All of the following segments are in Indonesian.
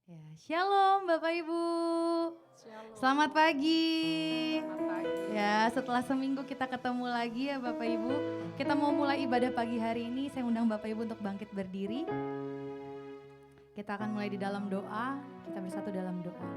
Ya, Shalom Bapak Ibu. Selamat pagi. Ya, setelah seminggu kita ketemu lagi ya Bapak Ibu. Kita mau mulai ibadah pagi hari ini. Saya undang Bapak Ibu untuk bangkit berdiri. Kita akan mulai di dalam doa. Kita bersatu dalam doa.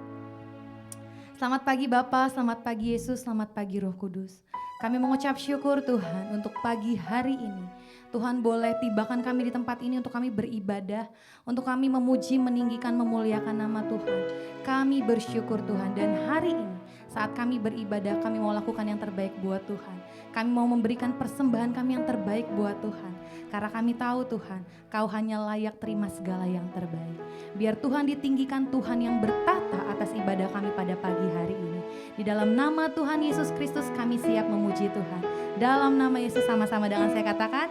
Selamat pagi Bapak, selamat pagi Yesus, selamat pagi Roh Kudus. Kami mengucap syukur Tuhan untuk pagi hari ini. Tuhan boleh tibakan kami di tempat ini untuk kami beribadah, untuk kami memuji, meninggikan, memuliakan nama Tuhan. Kami bersyukur Tuhan, dan hari ini saat kami beribadah kami mau lakukan yang terbaik buat Tuhan. Kami mau memberikan persembahan kami yang terbaik buat Tuhan. Karena kami tahu Tuhan, Kau hanya layak terima segala yang terbaik. Biar Tuhan ditinggikan, Tuhan yang bertata atas ibadah kami pada pagi hari ini. Di dalam nama Tuhan Yesus Kristus kami siap memuji Tuhan. Dalam nama Yesus sama-sama dengan saya katakan,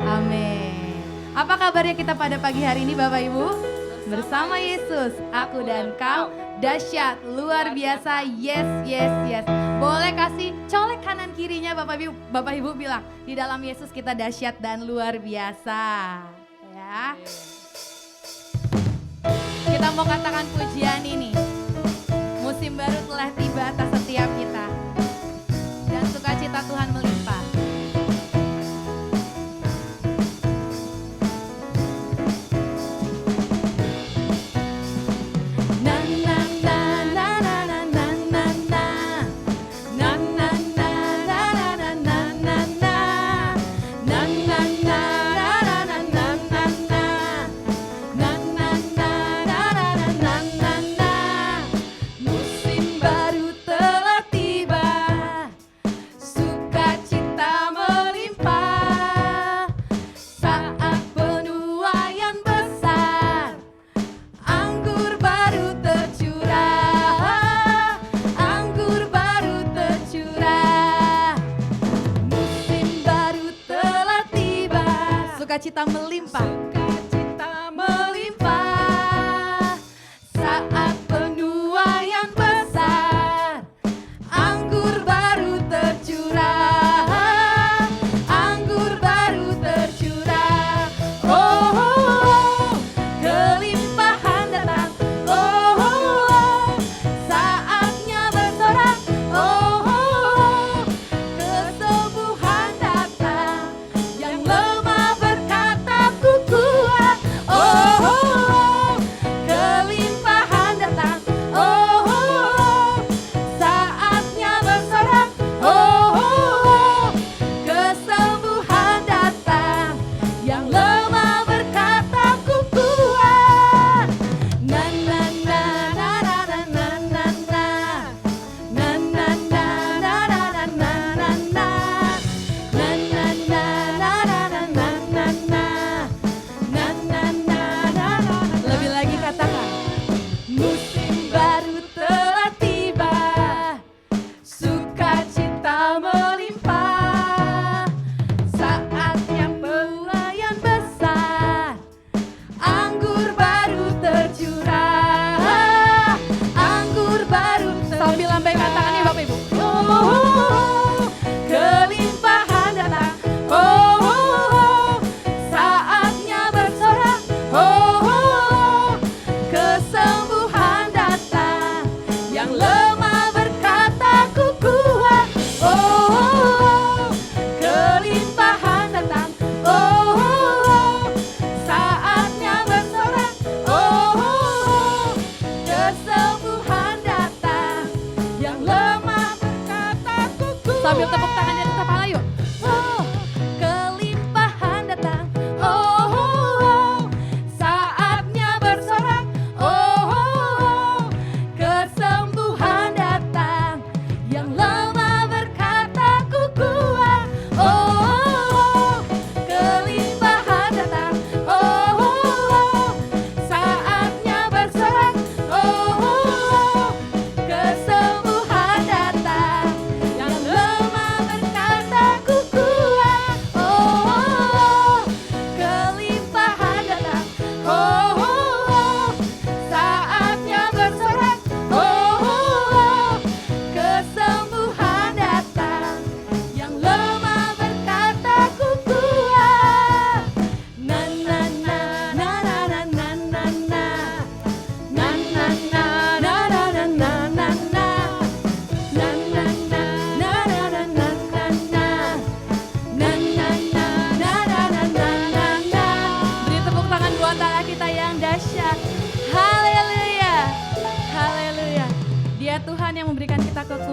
amin. Apa kabarnya kita pada pagi hari ini Bapak Ibu? Bersama Yesus, aku dan kau dahsyat, luar biasa, yes, yes, yes. Boleh kasih colek kanan kirinya Bapak Ibu bilang, di dalam Yesus kita dahsyat dan luar biasa. Ya. Kita mau katakan pujian ini. Musim baru telah tiba atas setiap kita. Dan sukacita Tuhan melimpah. Sukacita melimpah, sukacita melimpah saat penuaian besar, anggur baru tercurah, anggur baru tercurah. Oh, oh, oh, kelimpahan datang. Oh, oh, oh, saatnya bersorak. Oh, oh, oh, kesembuhan datang. Yang lemah berkata kuku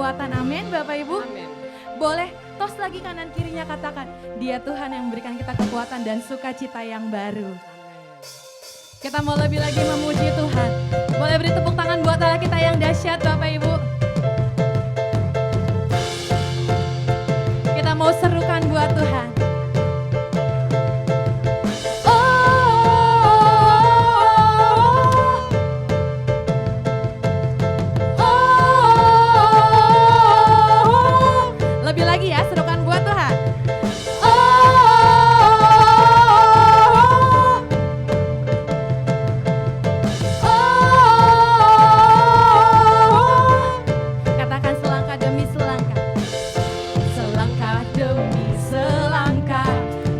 kekuatan. Amin Bapak Ibu. Amin. Boleh tos lagi kanan kirinya katakan, Dia Tuhan yang memberikan kita kekuatan dan sukacita yang baru. Kita mau lebih lagi memuji Tuhan. Boleh beri tepuk tangan buat Allah kita yang dahsyat Bapak Ibu. Kita mau serukan buat Tuhan. Lebih lagi ya, serukan buat Tuhan. Katakan selangkah demi selangkah. Selangkah demi selangkah,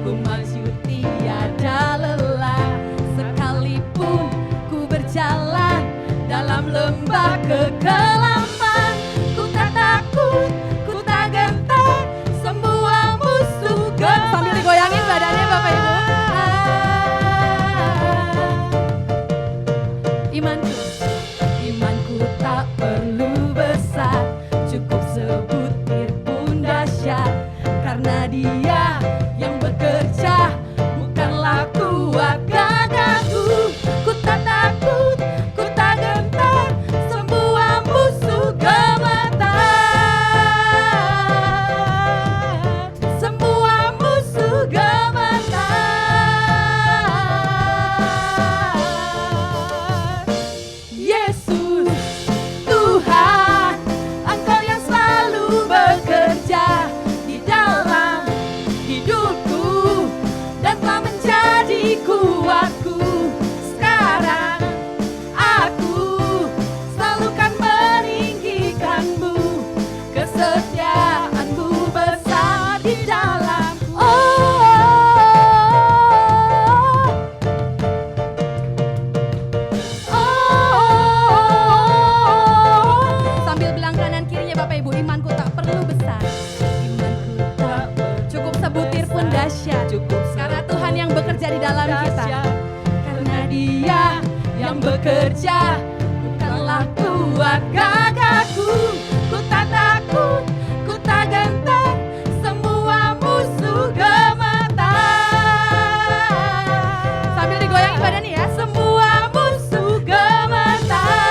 ku maju tiada lelah. Sekalipun ku berjalan dalam lembah kekelaman, ku tak takut, ku tak gentar, semua musuh gemar. Sambil digoyangin badannya Bapak Ibu. Imanku tak perlu besar, cukup sebutir pun dahsyat. Karena Dia yang bekerja, bukanlah kuat gagahku. Ku tak takut, ku tak gentar, semua musuh gemetar. Semua musuh gemetar. Yesus Tuhan, Engkau yang selalu bekerja di dalam hidupku dan telah menjadi kuatku. Sekarang aku selalu kan meninggikanmu, kesetiaanmu besar di dalam. Sambil bilang kanan kirinya Bapak Ibu, imanku tak perlu besar, imanku tak cukup sebutir pun dahsyat. Karena Tuhan yang bekerja di dalam kita. Karena Dia yang bekerja, bukanlah kuat gagahku. Ku tak takut, ku tak gentar, semua musuh gemetar. Sambil digoyangin badannya ya, semua musuh gemetar.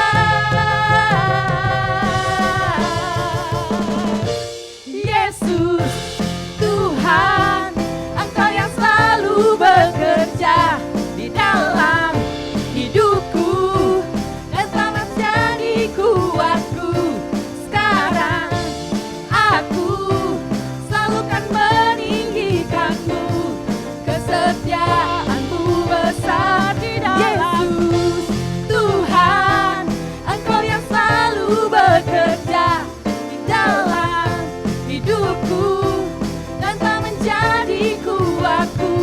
Yesus Tuhan, Engkau yang selalu bekerja di dalam hidupku dan telah menjadi kuatku. Sekarang aku selalu kan meninggikanmu, kesetiaanmu besar di dalam. Yesus Tuhan, Engkau yang selalu bekerja di dalam hidupku dan telah menjadi kuatku.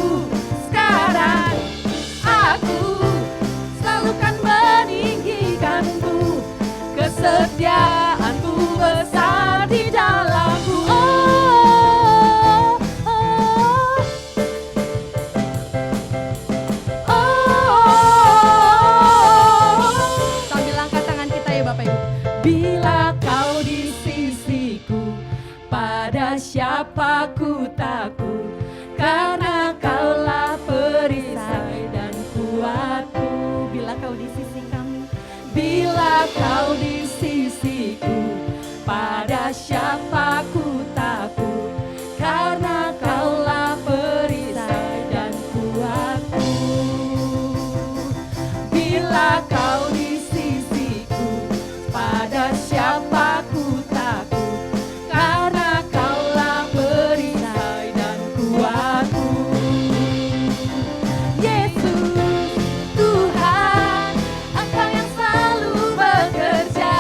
Sekarang aku selalu kan meninggikanmu, kesetiaanmu besar di dalamku. Sambil angkat tangan kita ya Bapak Ibu. Bila kau di sisiku, pada siapa ku takut? Karena Kaulah perisai dan kuatku. Bila kau di sisi kami, bila kau di sisiku, pada siapa ku takut? Karena Kaulah perisai dan kuatku. Bila kau di sisiku, pada siapa ku takut? Karena Kaulah perisai dan kuatku. Yesus Tuhan, Engkau yang selalu bekerja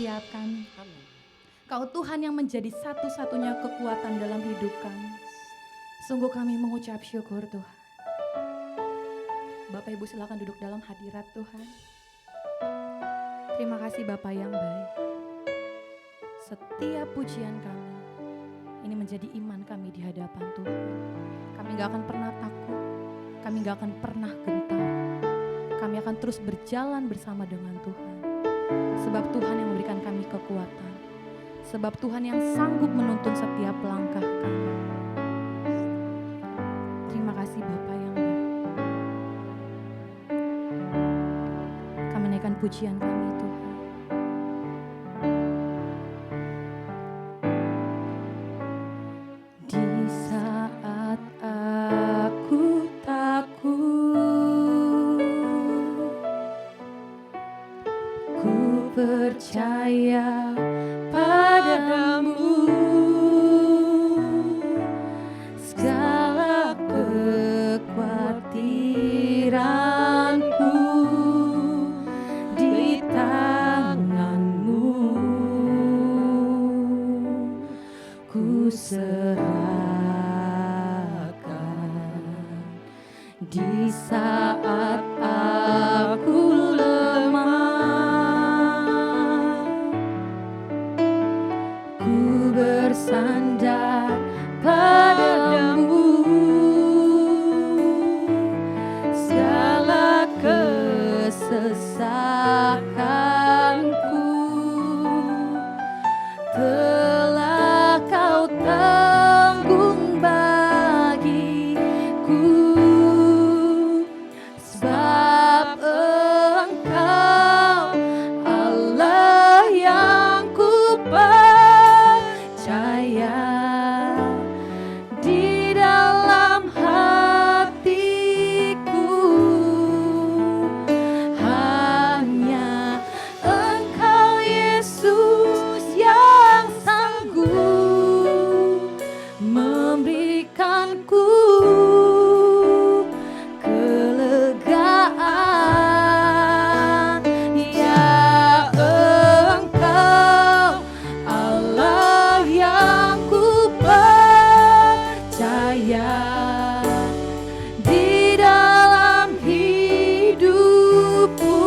setiap kami. Kau Tuhan yang menjadi satu-satunya kekuatan dalam hidup kami. Sungguh kami mengucap syukur Tuhan. Bapak Ibu silakan duduk dalam hadirat Tuhan. Terima kasih Bapak yang baik. Setiap pujian kami, ini menjadi iman kami di hadapan Tuhan. Kami gak akan pernah takut, kami gak akan pernah gentar. Kami akan terus berjalan bersama dengan Tuhan. Sebab Tuhan yang memberikan kami kekuatan. Sebab Tuhan yang sanggup menuntun setiap langkah kami. Terima kasih Bapak yang baik. Kami naikkan pujian kami Tuhan. Di saat aku takut, ku percaya padamu. Segala kekhawatiranku di tanganmu, ku serahkan. Di saat aku lemah, ku bersandar padamu. Segala kesesakanku telah kau tanggung bagiku. Sebab Engkau Allah yang ku percaya. Di dalam hatiku hanya Engkau Yesus yang sanggup memberikanku kelegaan. Ya Engkau Allah yang ku percaya. Di dalam hidupku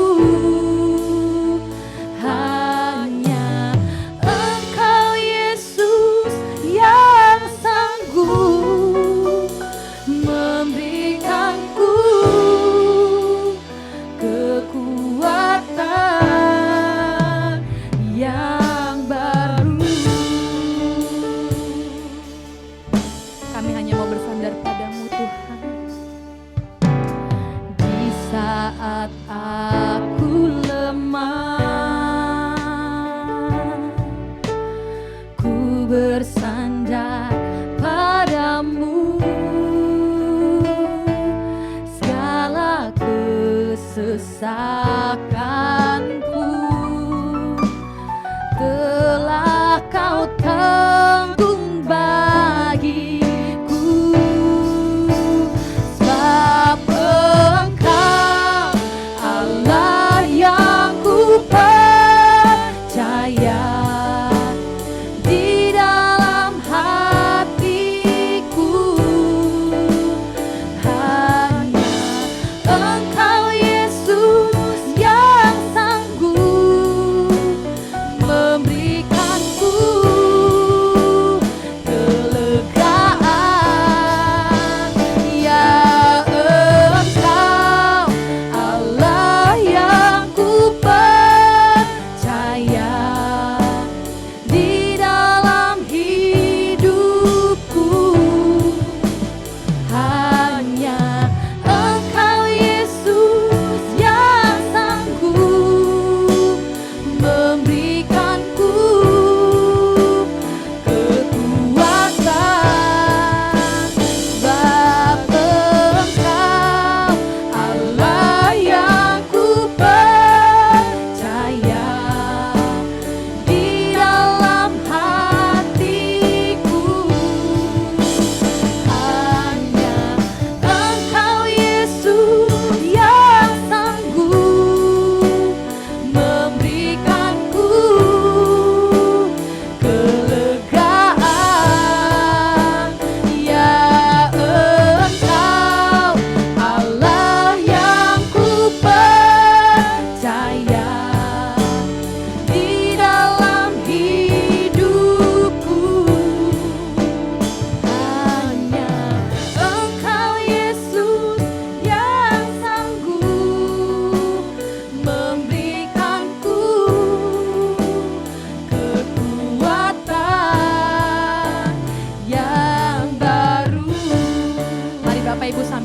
hanya Engkau Yesus yang sanggup memberikanku kekuatan yang baru. Kami hanya mau bersandar padamu Tuhan. Di saat aku lemah, ku bersandar padamu. Segala kesesakanku telah kau tanggung bagiku.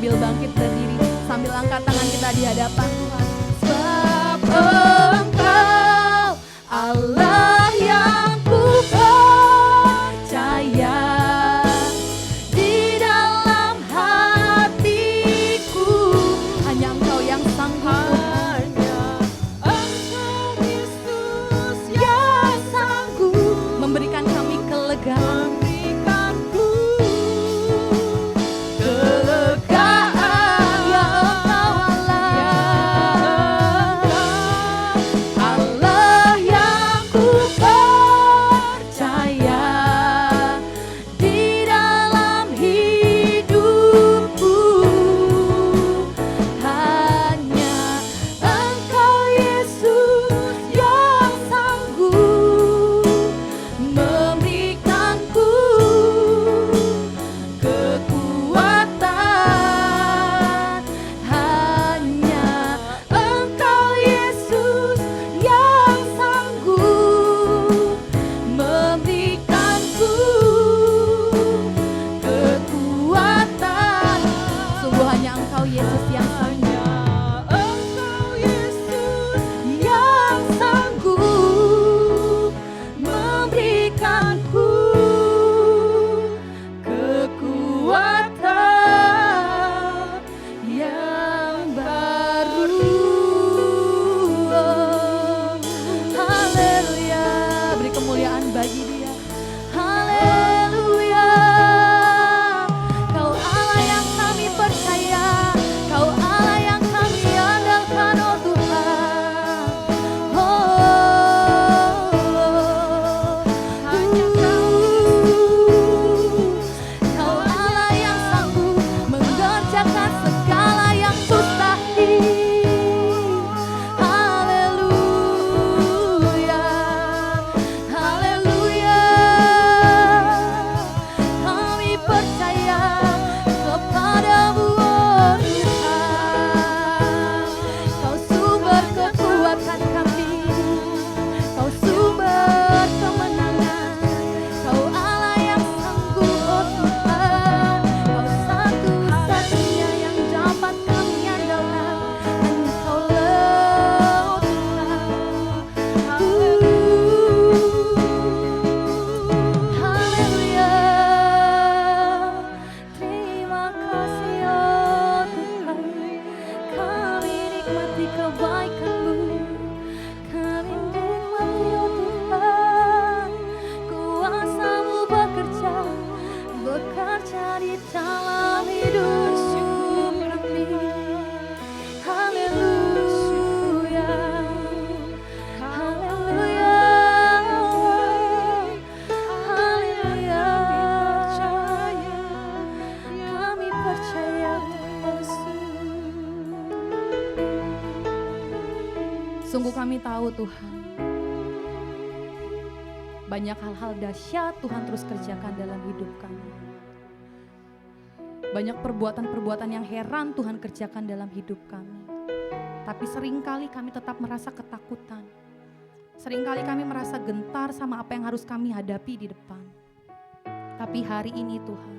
sambil bangkit berdiri, sambil angkat tangan kita di hadapan Tuhan. Sebab Engkau Allah yang ku percaya, di dalam hatiku hanya Engkau yang sanggup. Memberikan kami kelegaan, sungguh kami tahu Tuhan, banyak hal-hal dahsyat Tuhan terus kerjakan dalam hidup kami. Banyak perbuatan-perbuatan yang heran Tuhan kerjakan dalam hidup kami. Tapi seringkali kami tetap merasa ketakutan. Seringkali kami merasa gentar sama apa yang harus kami hadapi di depan. Tapi hari ini Tuhan,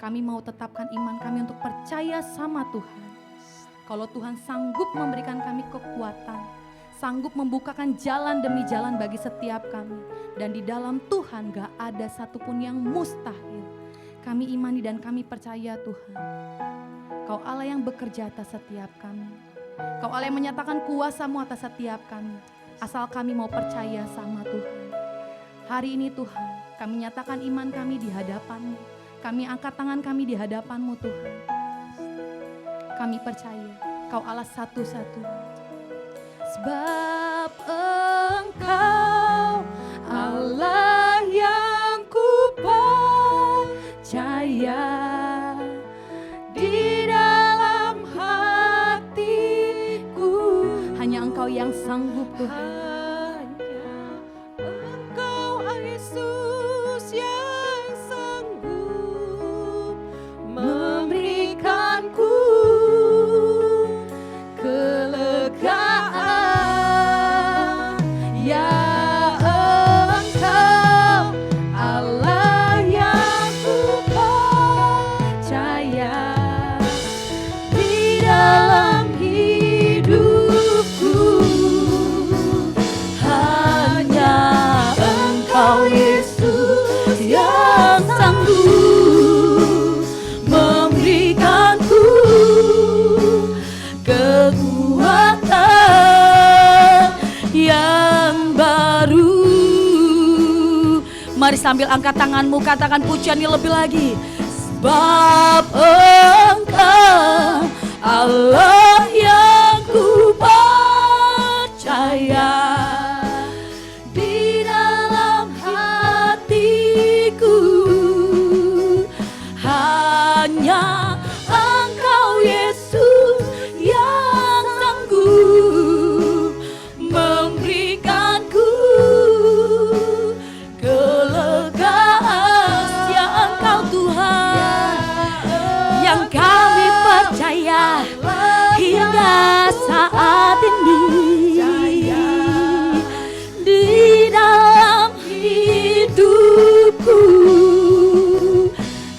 kami mau tetapkan iman kami untuk percaya sama Tuhan. Kalau Tuhan sanggup memberikan kami kekuatan, sanggup membukakan jalan demi jalan bagi setiap kami. Dan di dalam Tuhan gak ada satupun yang mustahil. Kami imani dan kami percaya Tuhan, Kau Allah yang bekerja atas setiap kami. Kau Allah yang menyatakan kuasa-Mu atas setiap kami. Asal kami mau percaya sama Tuhan. Hari ini Tuhan, kami nyatakan iman kami di hadapan-Mu. Kami angkat tangan kami di hadapan-Mu Tuhan. Kami percaya Kau Allah satu-satunya. Sebab Engkau Allah yang ku percaya, di dalam hatiku hanya Engkau yang sanggup Tuhan. Engkau Yesus yang sanggup memberikanku kelegaan. Ya Engkau Allah yang ku percaya, sambil angkat tanganmu katakan pujiannya lebih lagi. Sebab Engkau Allah yang ku percaya, di dalam hatiku hanya Engkau Yesus yang sanggup memberikanku kelegaan. Ya Engkau Tuhan yang kami percaya hingga saat ini. Di dalam hidupku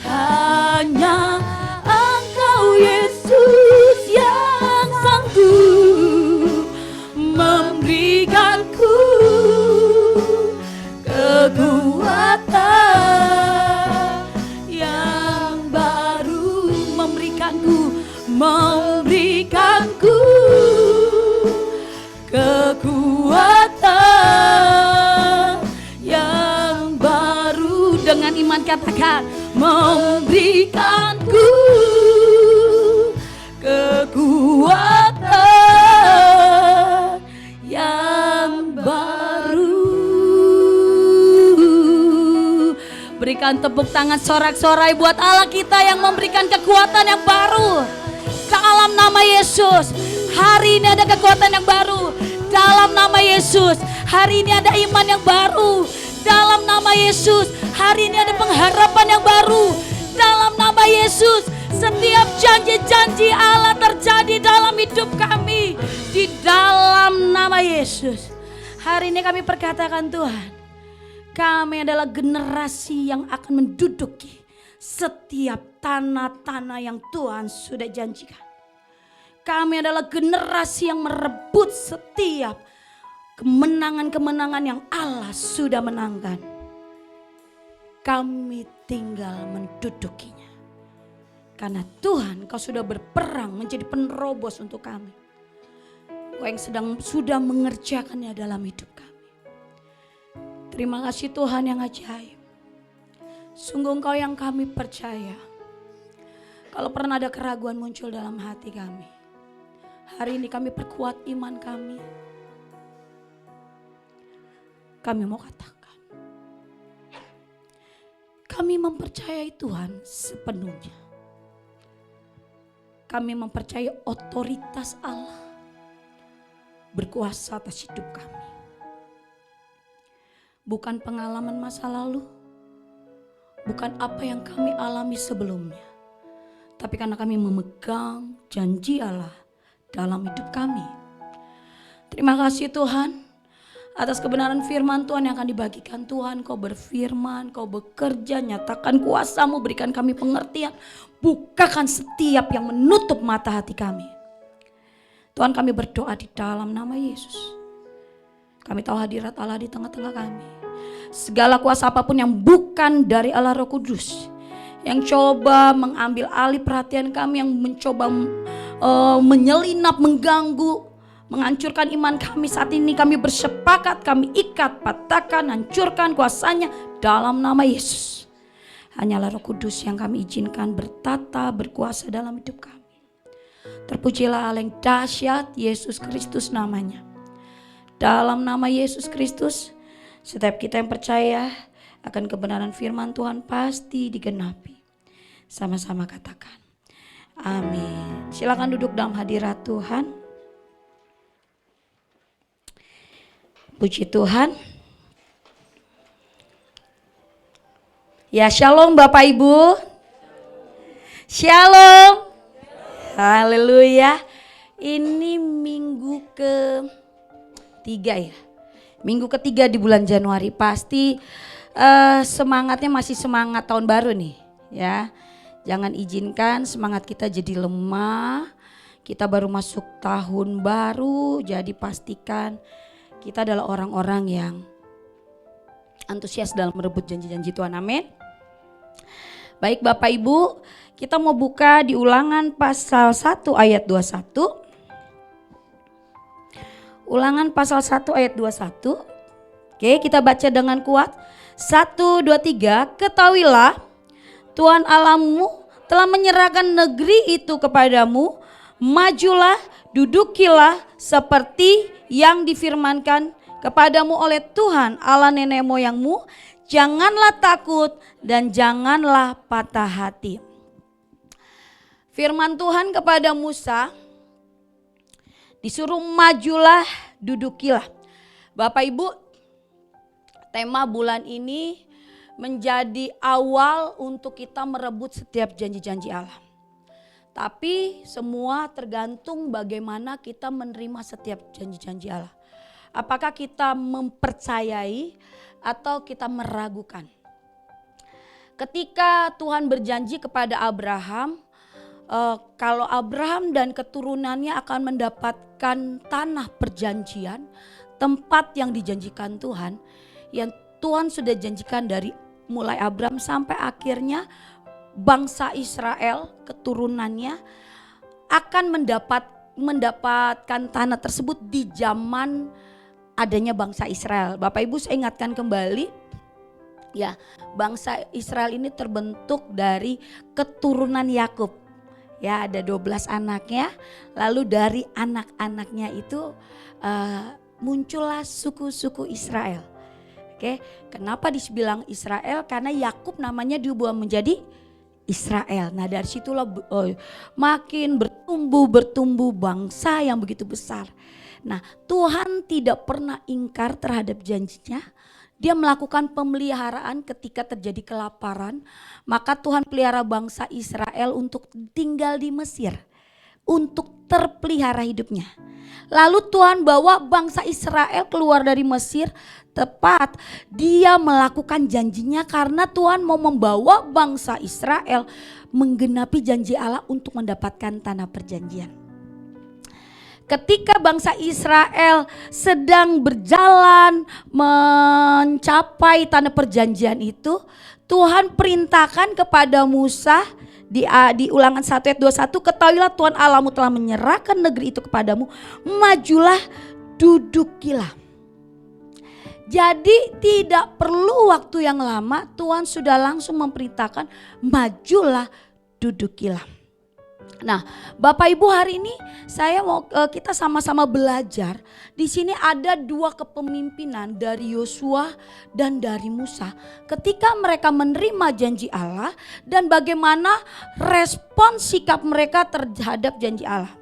hanya Engkau Yesus yang sanggup memberikanku kekuatan yang baru, memberikanku kekuatan yang baru. Dengan iman katakan, memberikanku kekuatan yang baru. Berikan tepuk tangan sorak-sorai buat Allah kita yang memberikan kekuatan yang baru. Dalam nama Yesus, hari ini ada kekuatan yang baru. Dalam nama Yesus, hari ini ada iman yang baru. Dalam nama Yesus, hari ini ada pengharapan yang baru. Dalam nama Yesus, setiap janji-janji Allah terjadi dalam hidup kami. Di dalam nama Yesus, hari ini kami perkatakan Tuhan, kami adalah generasi yang akan menduduki setiap tanah-tanah yang Tuhan sudah janjikan. Kami adalah generasi yang merebut setiap kemenangan-kemenangan yang Allah sudah menangkan. Kami tinggal mendudukinya. Karena Tuhan, Kau sudah berperang menjadi penerobos untuk kami. Kau yang sudah mengerjakannya dalam hidup kami. Terima kasih Tuhan yang ajaib. Sungguh Engkau yang kami percaya. Kalau pernah ada keraguan muncul dalam hati kami, hari ini kami perkuat iman kami. Kami mau katakan, kami mempercayai Tuhan sepenuhnya. Kami mempercayai otoritas Allah berkuasa atas hidup kami. Bukan pengalaman masa lalu, bukan apa yang kami alami sebelumnya, tapi karena kami memegang janji Allah dalam hidup kami. Terima kasih Tuhan atas kebenaran firman Tuhan yang akan dibagikan Tuhan. Kau berfirman, Kau bekerja, nyatakan kuasa-Mu, berikan kami pengertian, bukakan setiap yang menutup mata hati kami. Tuhan, kami berdoa di dalam nama Yesus. Kami tahu hadirat Allah di tengah-tengah kami. Segala kuasa apapun yang bukan dari Allah Roh Kudus, yang coba mengambil alih perhatian kami, yang mencoba menyelinap, mengganggu, menghancurkan iman kami, saat ini kami bersepakat, kami ikat, patahkan, hancurkan kuasanya dalam nama Yesus. Hanyalah Roh Kudus yang kami izinkan bertata, berkuasa dalam hidup kami. Terpujilah Allah yang dahsyat, Yesus Kristus namanya. Dalam nama Yesus Kristus, setiap kita yang percaya akan kebenaran firman Tuhan pasti digenapi. Sama-sama katakan, amin. Silakan duduk dalam hadirat Tuhan. Puji Tuhan. Ya, shalom Bapak Ibu. Shalom. Haleluya. Ini minggu ketiga ya. Minggu ketiga di bulan Januari. Pasti semangatnya masih semangat tahun baru nih ya. Jangan izinkan semangat kita jadi lemah. Kita baru masuk tahun baru, jadi pastikan kita adalah orang-orang yang antusias dalam merebut janji-janji Tuhan. Amin. Baik Bapak Ibu, kita mau buka di Ulangan pasal 1 ayat 21. Ulangan pasal 1 ayat 21. Oke, kita baca dengan kuat. 1, 2, 3. Ketahuilah Tuhan Allahmu telah menyerahkan negeri itu kepadamu. Majulah, dudukilah seperti yang difirmankan kepadamu oleh Tuhan Allah nenek moyangmu. Janganlah takut dan janganlah patah hati. Firman Tuhan kepada Musa, disuruh majulah, dudukilah. Bapak Ibu, tema bulan ini menjadi awal untuk kita merebut setiap janji-janji Allah. Tapi semua tergantung bagaimana kita menerima setiap janji-janji Allah. Apakah kita mempercayai atau kita meragukan? Ketika Tuhan berjanji kepada Abraham, kalau Abraham dan keturunannya akan mendapatkan tanah perjanjian, tempat yang dijanjikan Tuhan, yang Tuhan sudah janjikan dari mulai Abraham sampai akhirnya bangsa Israel, keturunannya akan mendapatkan tanah tersebut di zaman adanya bangsa Israel. Bapak Ibu, saya ingatkan kembali, ya, bangsa Israel ini terbentuk dari keturunan Yakub. Ya, ada 12 anaknya. Lalu dari anak-anaknya itu muncullah suku-suku Israel. Oke, kenapa dibilang Israel? Karena Yakub namanya diubah menjadi Israel. Nah, dari situlah makin bertumbuh bangsa yang begitu besar. Nah, Tuhan tidak pernah ingkar terhadap janjinya. Dia melakukan pemeliharaan ketika terjadi kelaparan. Maka Tuhan pelihara bangsa Israel untuk tinggal di Mesir. Untuk terpelihara hidupnya. Lalu Tuhan bawa bangsa Israel keluar dari Mesir. Tepat dia melakukan janjinya karena Tuhan mau membawa bangsa Israel menggenapi janji Allah untuk mendapatkan tanah perjanjian. Ketika bangsa Israel sedang berjalan mencapai tanah perjanjian itu, Tuhan perintahkan kepada Musa di Ulangan 1 ayat 21, ketahuilah Tuhan Allahmu telah menyerahkan negeri itu kepadamu, majulah, dudukilah. Jadi tidak perlu waktu yang lama, Tuhan sudah langsung memerintahkan majulah, dudukilah. Nah, Bapak Ibu, hari ini saya mau kita sama-sama belajar. Di sini ada dua kepemimpinan dari Yosua dan dari Musa. Ketika mereka menerima janji Allah dan bagaimana respon sikap mereka terhadap janji Allah.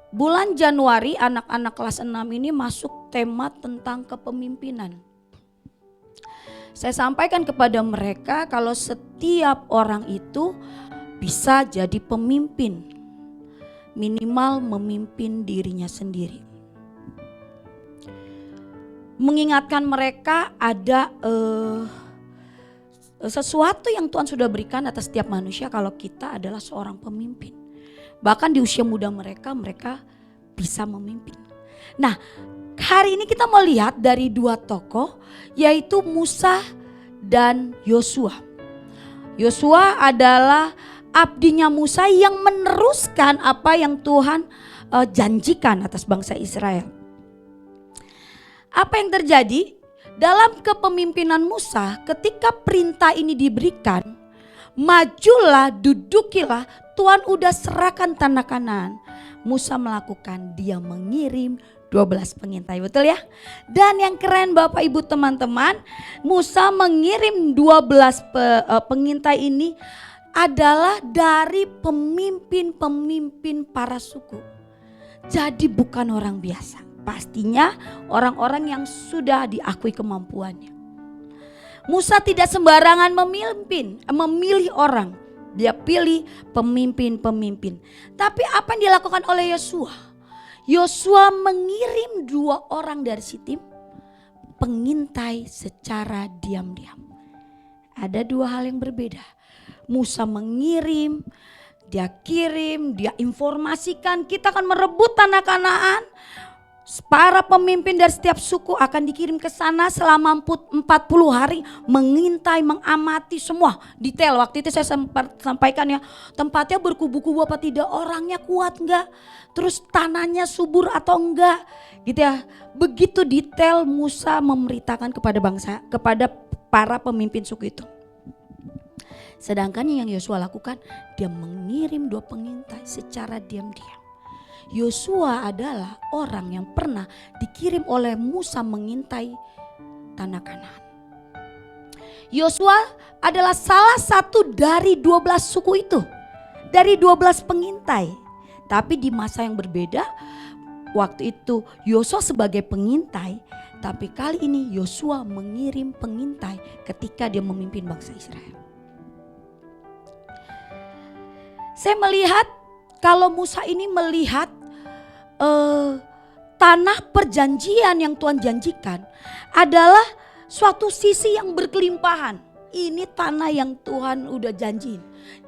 Bulan Januari anak-anak kelas 6 ini masuk tema tentang kepemimpinan. Saya sampaikan kepada mereka kalau setiap orang itu bisa jadi pemimpin, minimal memimpin dirinya sendiri. Mengingatkan mereka ada sesuatu yang Tuhan sudah berikan atas setiap manusia kalau kita adalah seorang pemimpin. Bahkan di usia muda mereka bisa memimpin. Nah, hari ini kita mau lihat dari dua tokoh yaitu Musa dan Yosua. Yosua adalah abdinya Musa yang meneruskan apa yang Tuhan janjikan atas bangsa Israel. Apa yang terjadi? Dalam kepemimpinan Musa ketika perintah ini diberikan, majulah, dudukilah, Tuhan udah serahkan tanah Kanaan. Musa melakukan, dia mengirim 12 pengintai, betul ya? Dan yang keren Bapak Ibu teman-teman, Musa mengirim 12 pengintai ini adalah dari pemimpin-pemimpin para suku. Jadi bukan orang biasa, pastinya orang-orang yang sudah diakui kemampuannya. Musa tidak sembarangan memilih orang, dia pilih pemimpin-pemimpin. Tapi apa yang dilakukan oleh Yosua? Yosua mengirim 2 orang dari Sitim, pengintai secara diam-diam. Ada 2 hal yang berbeda. Musa mengirim, dia kirim, dia informasikan kita akan merebut tanah Kanaan. Para pemimpin dari setiap suku akan dikirim ke sana selama 40 hari mengintai, mengamati semua detail. Waktu itu saya sampaikan ya, tempatnya berkubu-kubu apa tidak, orangnya kuat enggak, terus tanahnya subur atau enggak gitu ya. Begitu detail Musa memberitakan kepada para pemimpin suku itu. Sedangkan yang Yosua lakukan, dia mengirim 2 pengintai secara diam-diam. Yosua adalah orang yang pernah dikirim oleh Musa mengintai tanah Kanaan. Yosua adalah salah satu dari 12 suku itu, dari 12 pengintai. Tapi di masa yang berbeda, waktu itu Yosua sebagai pengintai, tapi kali ini Yosua mengirim pengintai ketika dia memimpin bangsa Israel. Saya melihat kalau Musa ini melihat tanah perjanjian yang Tuhan janjikan adalah suatu sisi yang berkelimpahan. Ini tanah yang Tuhan udah janjiin.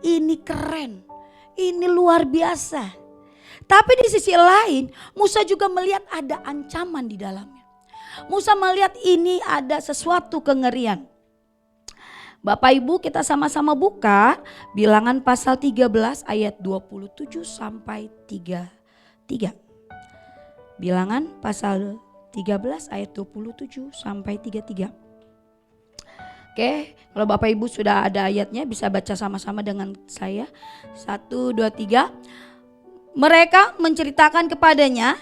Ini keren, ini luar biasa. Tapi di sisi lain Musa juga melihat ada ancaman di dalamnya. Musa melihat ini ada sesuatu kengerian. Bapak Ibu, kita sama-sama buka Bilangan pasal 13 ayat 27 sampai 33. Bilangan pasal 13 ayat 27 sampai 33. Oke, kalau Bapak Ibu sudah ada ayatnya bisa baca sama-sama dengan saya. 1, 2, 3. Mereka menceritakan kepadanya,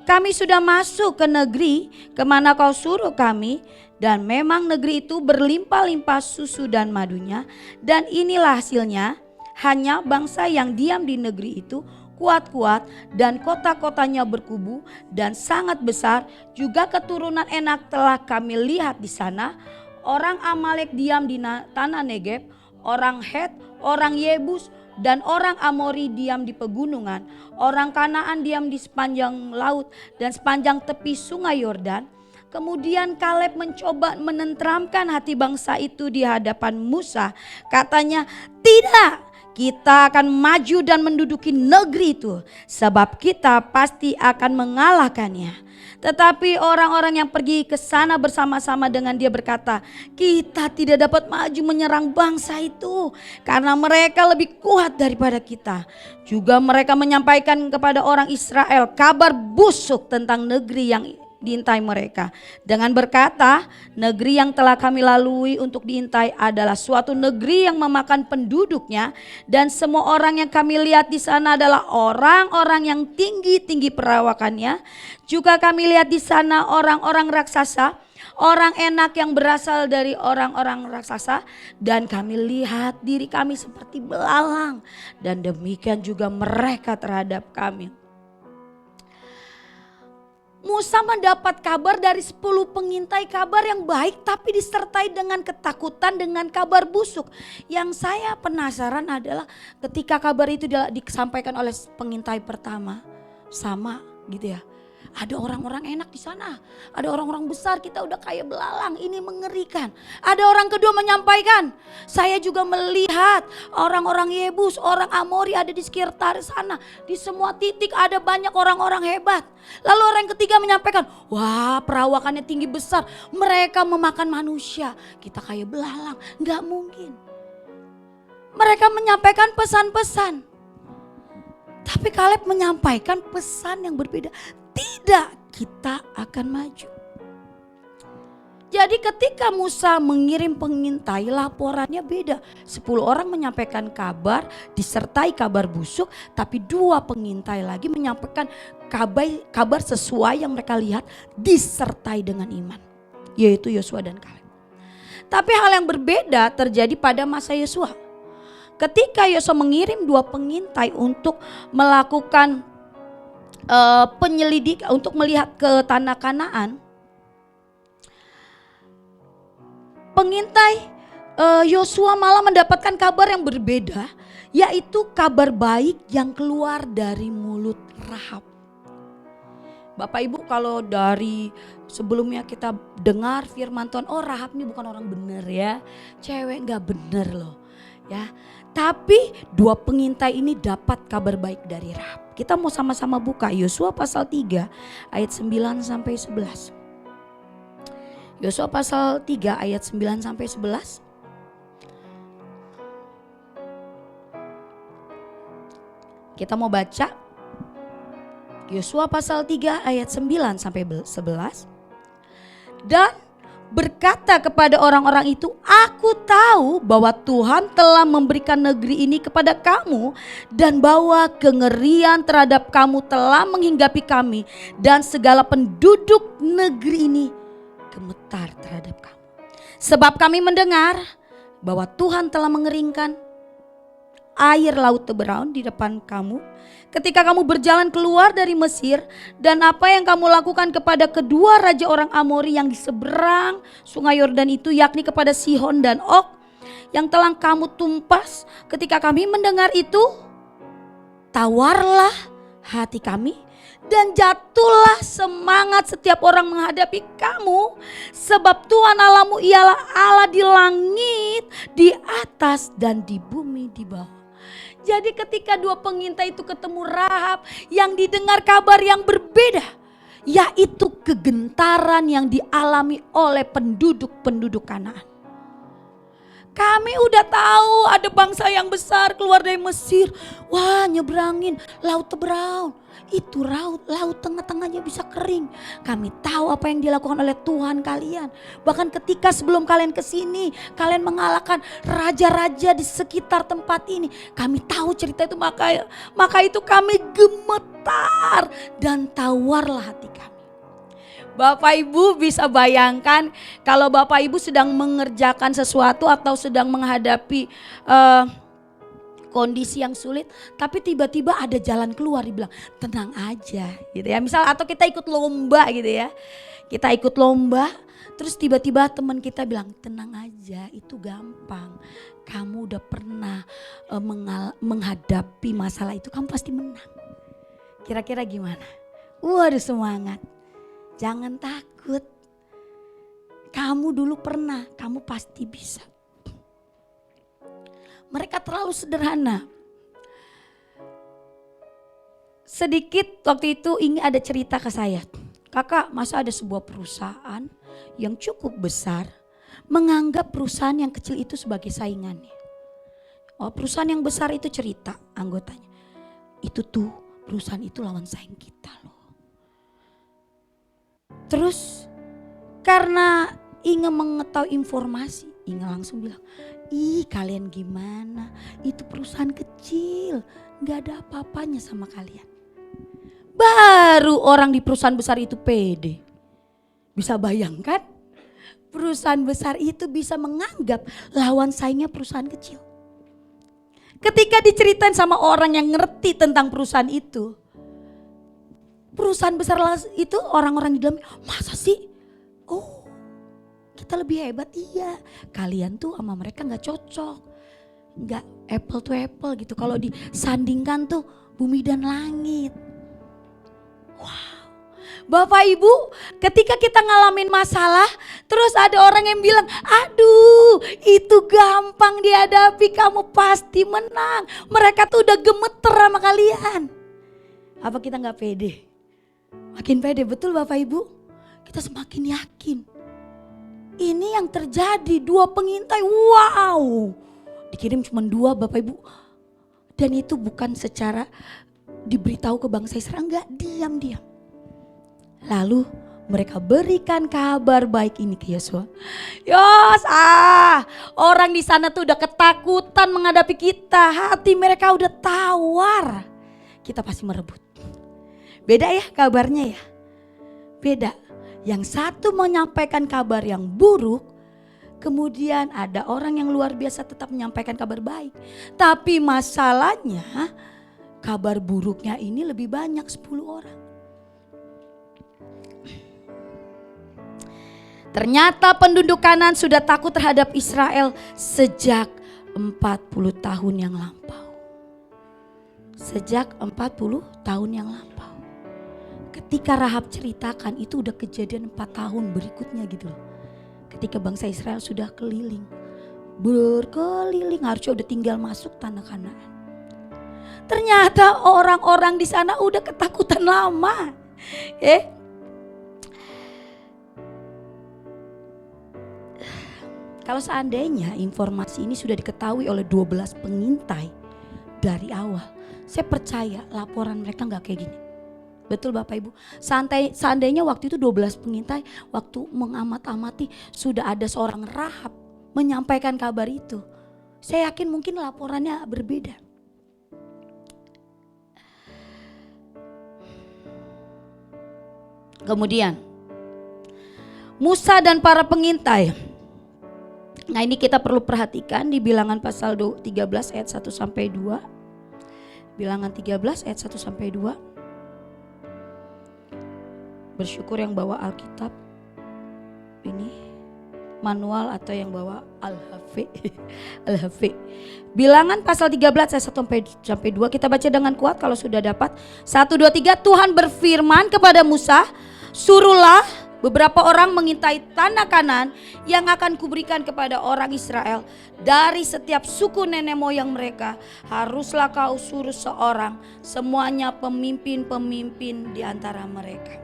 kami sudah masuk ke negeri kemana kau suruh kami, dan memang negeri itu berlimpah-limpah susu dan madunya, dan inilah hasilnya, hanya bangsa yang diam di negeri itu kuat-kuat dan kota-kotanya berkubu dan sangat besar, juga keturunan Enak telah kami lihat di sana. Orang Amalek diam di tanah Negeb, orang Het, orang Yebus dan orang Amori diam di pegunungan, orang Kanaan diam di sepanjang laut dan sepanjang tepi sungai Yordan. Kemudian Kaleb mencoba menenteramkan hati bangsa itu di hadapan Musa. Katanya, tidak, kita akan maju dan menduduki negeri itu, sebab kita pasti akan mengalahkannya. Tetapi orang-orang yang pergi ke sana bersama-sama dengan dia berkata, kita tidak dapat maju menyerang bangsa itu karena mereka lebih kuat daripada kita. Juga mereka menyampaikan kepada orang Israel kabar busuk tentang negeri yang diintai mereka, dengan berkata, negeri yang telah kami lalui untuk diintai adalah suatu negeri yang memakan penduduknya, dan semua orang yang kami lihat di sana adalah orang-orang yang tinggi-tinggi perawakannya. Juga kami lihat di sana orang-orang raksasa, orang Enak yang berasal dari orang-orang raksasa, dan kami lihat diri kami seperti belalang, dan demikian juga mereka terhadap kami. Musa mendapat kabar dari 10 pengintai, kabar yang baik tapi disertai dengan ketakutan, dengan kabar busuk. Yang saya penasaran adalah ketika kabar itu disampaikan oleh pengintai pertama, sama gitu ya. Ada orang-orang Enak di sana, ada orang-orang besar, kita udah kayak belalang, ini mengerikan. Ada orang kedua menyampaikan, saya juga melihat orang-orang Yebus, orang Amori ada di sekitar sana. Di semua titik ada banyak orang-orang hebat. Lalu orang yang ketiga menyampaikan, wah perawakannya tinggi besar, mereka memakan manusia, kita kayak belalang, gak mungkin. Mereka menyampaikan pesan-pesan. Tapi Kaleb menyampaikan pesan yang berbeda. Tidak, kita akan maju. Jadi ketika Musa mengirim pengintai, laporannya beda. 10 orang menyampaikan kabar disertai kabar busuk, tapi 2 pengintai lagi menyampaikan kabar sesuai yang mereka lihat disertai dengan iman, yaitu Yosua dan Kaleb. Tapi hal yang berbeda terjadi pada masa Yosua. Ketika Yosua mengirim 2 pengintai untuk melakukan penyelidik, untuk melihat ke tanah Kanaan, pengintai Yosua malah mendapatkan kabar yang berbeda, yaitu kabar baik yang keluar dari mulut Rahab. Bapak Ibu, kalau dari sebelumnya kita dengar firman Tuhan, oh Rahab ini bukan orang benar ya, cewek gak benar loh ya. Tapi 2 pengintai ini dapat kabar baik dari Rahab. Kita mau sama-sama buka Yosua pasal 3 ayat 9 sampai 11. Yosua pasal 3 ayat 9 sampai 11. Kita mau baca Yosua pasal 3 ayat 9 sampai 11. Dan berkata kepada orang-orang itu, aku tahu bahwa Tuhan telah memberikan negeri ini kepada kamu dan bahwa kengerian terhadap kamu telah menghinggapi kami dan segala penduduk negeri ini gemetar terhadap kamu. Sebab kami mendengar bahwa Tuhan telah mengeringkan air laut Tebraun di depan kamu ketika kamu berjalan keluar dari Mesir, dan apa yang kamu lakukan kepada kedua raja orang Amori yang di seberang sungai Yordan itu, yakni kepada Sihon dan Og yang telah kamu tumpas. Ketika kami mendengar itu, tawarlah hati kami dan jatuhlah semangat setiap orang menghadapi kamu, sebab Tuhan Allahmu ialah Allah di langit, di atas dan di bumi di bawah. Jadi ketika dua pengintai itu ketemu Rahab, yang didengar kabar yang berbeda, yaitu kegentaran yang dialami oleh penduduk-penduduk Kanaan. Kami udah tahu ada bangsa yang besar keluar dari Mesir. Wah, nyebrangin laut Tebraun. Itu laut tengah-tengahnya bisa kering. Kami tahu apa yang dilakukan oleh Tuhan kalian. Bahkan ketika sebelum kalian kesini, kalian mengalahkan raja-raja di sekitar tempat ini. Kami tahu cerita itu, maka itu kami gemetar dan tawarlah hati kami. Bapak Ibu bisa bayangkan kalau Bapak Ibu sedang mengerjakan sesuatu atau sedang menghadapi kondisi yang sulit, tapi tiba-tiba ada jalan keluar, dibilang tenang aja gitu ya. Misal atau kita ikut lomba gitu ya. Kita ikut lomba, terus tiba-tiba teman kita bilang tenang aja, itu gampang. Kamu udah pernah menghadapi masalah itu, kamu pasti menang. Kira-kira gimana? Waduh, semangat. Jangan takut. Kamu dulu pernah, kamu pasti bisa. Mereka terlalu sederhana. Sedikit waktu itu ini ada cerita ke saya. Kakak, masa ada sebuah perusahaan yang cukup besar menganggap perusahaan yang kecil itu sebagai saingannya. Oh, perusahaan yang besar itu cerita anggotanya, itu tuh perusahaan itu lawan saing kita loh. Terus karena Inge mengetahui informasi, Inge langsung bilang, ih kalian gimana, itu perusahaan kecil, gak ada apa-apanya sama kalian. Baru orang di perusahaan besar itu pede. Bisa bayangkan perusahaan besar itu bisa menganggap lawan saingnya perusahaan kecil. Ketika diceritain sama orang yang ngerti tentang perusahaan itu, perusahaan besar itu orang-orang di dalamnya, masa sih? Oh, kita lebih hebat. Iya, kalian tuh sama mereka gak cocok, gak apple to apple gitu. Kalau disandingkan tuh bumi dan langit. Wow, Bapak Ibu, ketika kita ngalamin masalah, terus ada orang yang bilang, aduh itu gampang dihadapi, kamu pasti menang. Mereka tuh udah gemeter sama kalian. Apa kita gak pede? Makin pede, betul Bapak Ibu? Kita semakin yakin. Ini yang terjadi, dua pengintai, wow. Dikirim cuma dua Bapak Ibu. Dan itu bukan secara diberitahu ke bangsa Israel, enggak, diam-diam. Lalu mereka berikan kabar baik ini ke Yosua. Orang di sana tuh udah ketakutan menghadapi kita. Hati mereka udah tawar. Kita pasti merebut. Beda ya kabarnya ya. Beda. Yang satu menyampaikan kabar yang buruk, kemudian ada orang yang luar biasa tetap menyampaikan kabar baik. Tapi masalahnya kabar buruknya ini lebih banyak, 10 orang. Ternyata penduduk Kanaan sudah takut terhadap Israel sejak 40 tahun yang lampau. Sejak 40 tahun yang lampau. Ketika Rahab ceritakan itu udah kejadian 4 tahun berikutnya gitu loh. Ketika bangsa Israel sudah keliling, berkeliling, harusnya udah tinggal masuk tanah Kanaan. Ternyata orang-orang di sana udah ketakutan lama. Kalau seandainya informasi ini sudah diketahui oleh 12 pengintai dari awal, saya percaya laporan mereka gak kayak gini. Betul Bapak Ibu. Seandainya waktu itu 12 pengintai waktu mengamat-amati sudah ada seorang Rahab menyampaikan kabar itu. Saya yakin mungkin laporannya berbeda. Kemudian Musa dan para pengintai. Nah ini kita perlu perhatikan di Bilangan pasal 13 ayat 1 sampai 2. Bilangan 13 ayat 1 sampai 2. Bersyukur yang bawa Alkitab ini manual atau yang bawa Al-Hafi. Bilangan pasal 13 ayat 1 sampai 2 kita baca dengan kuat kalau sudah dapat. 1, 2, 3 Tuhan berfirman kepada Musa, suruhlah beberapa orang mengintai tanah Kanaan yang akan kuberikan kepada orang Israel. Dari setiap suku nenek moyang mereka haruslah kau suruh seorang, semuanya pemimpin-pemimpin di antara mereka.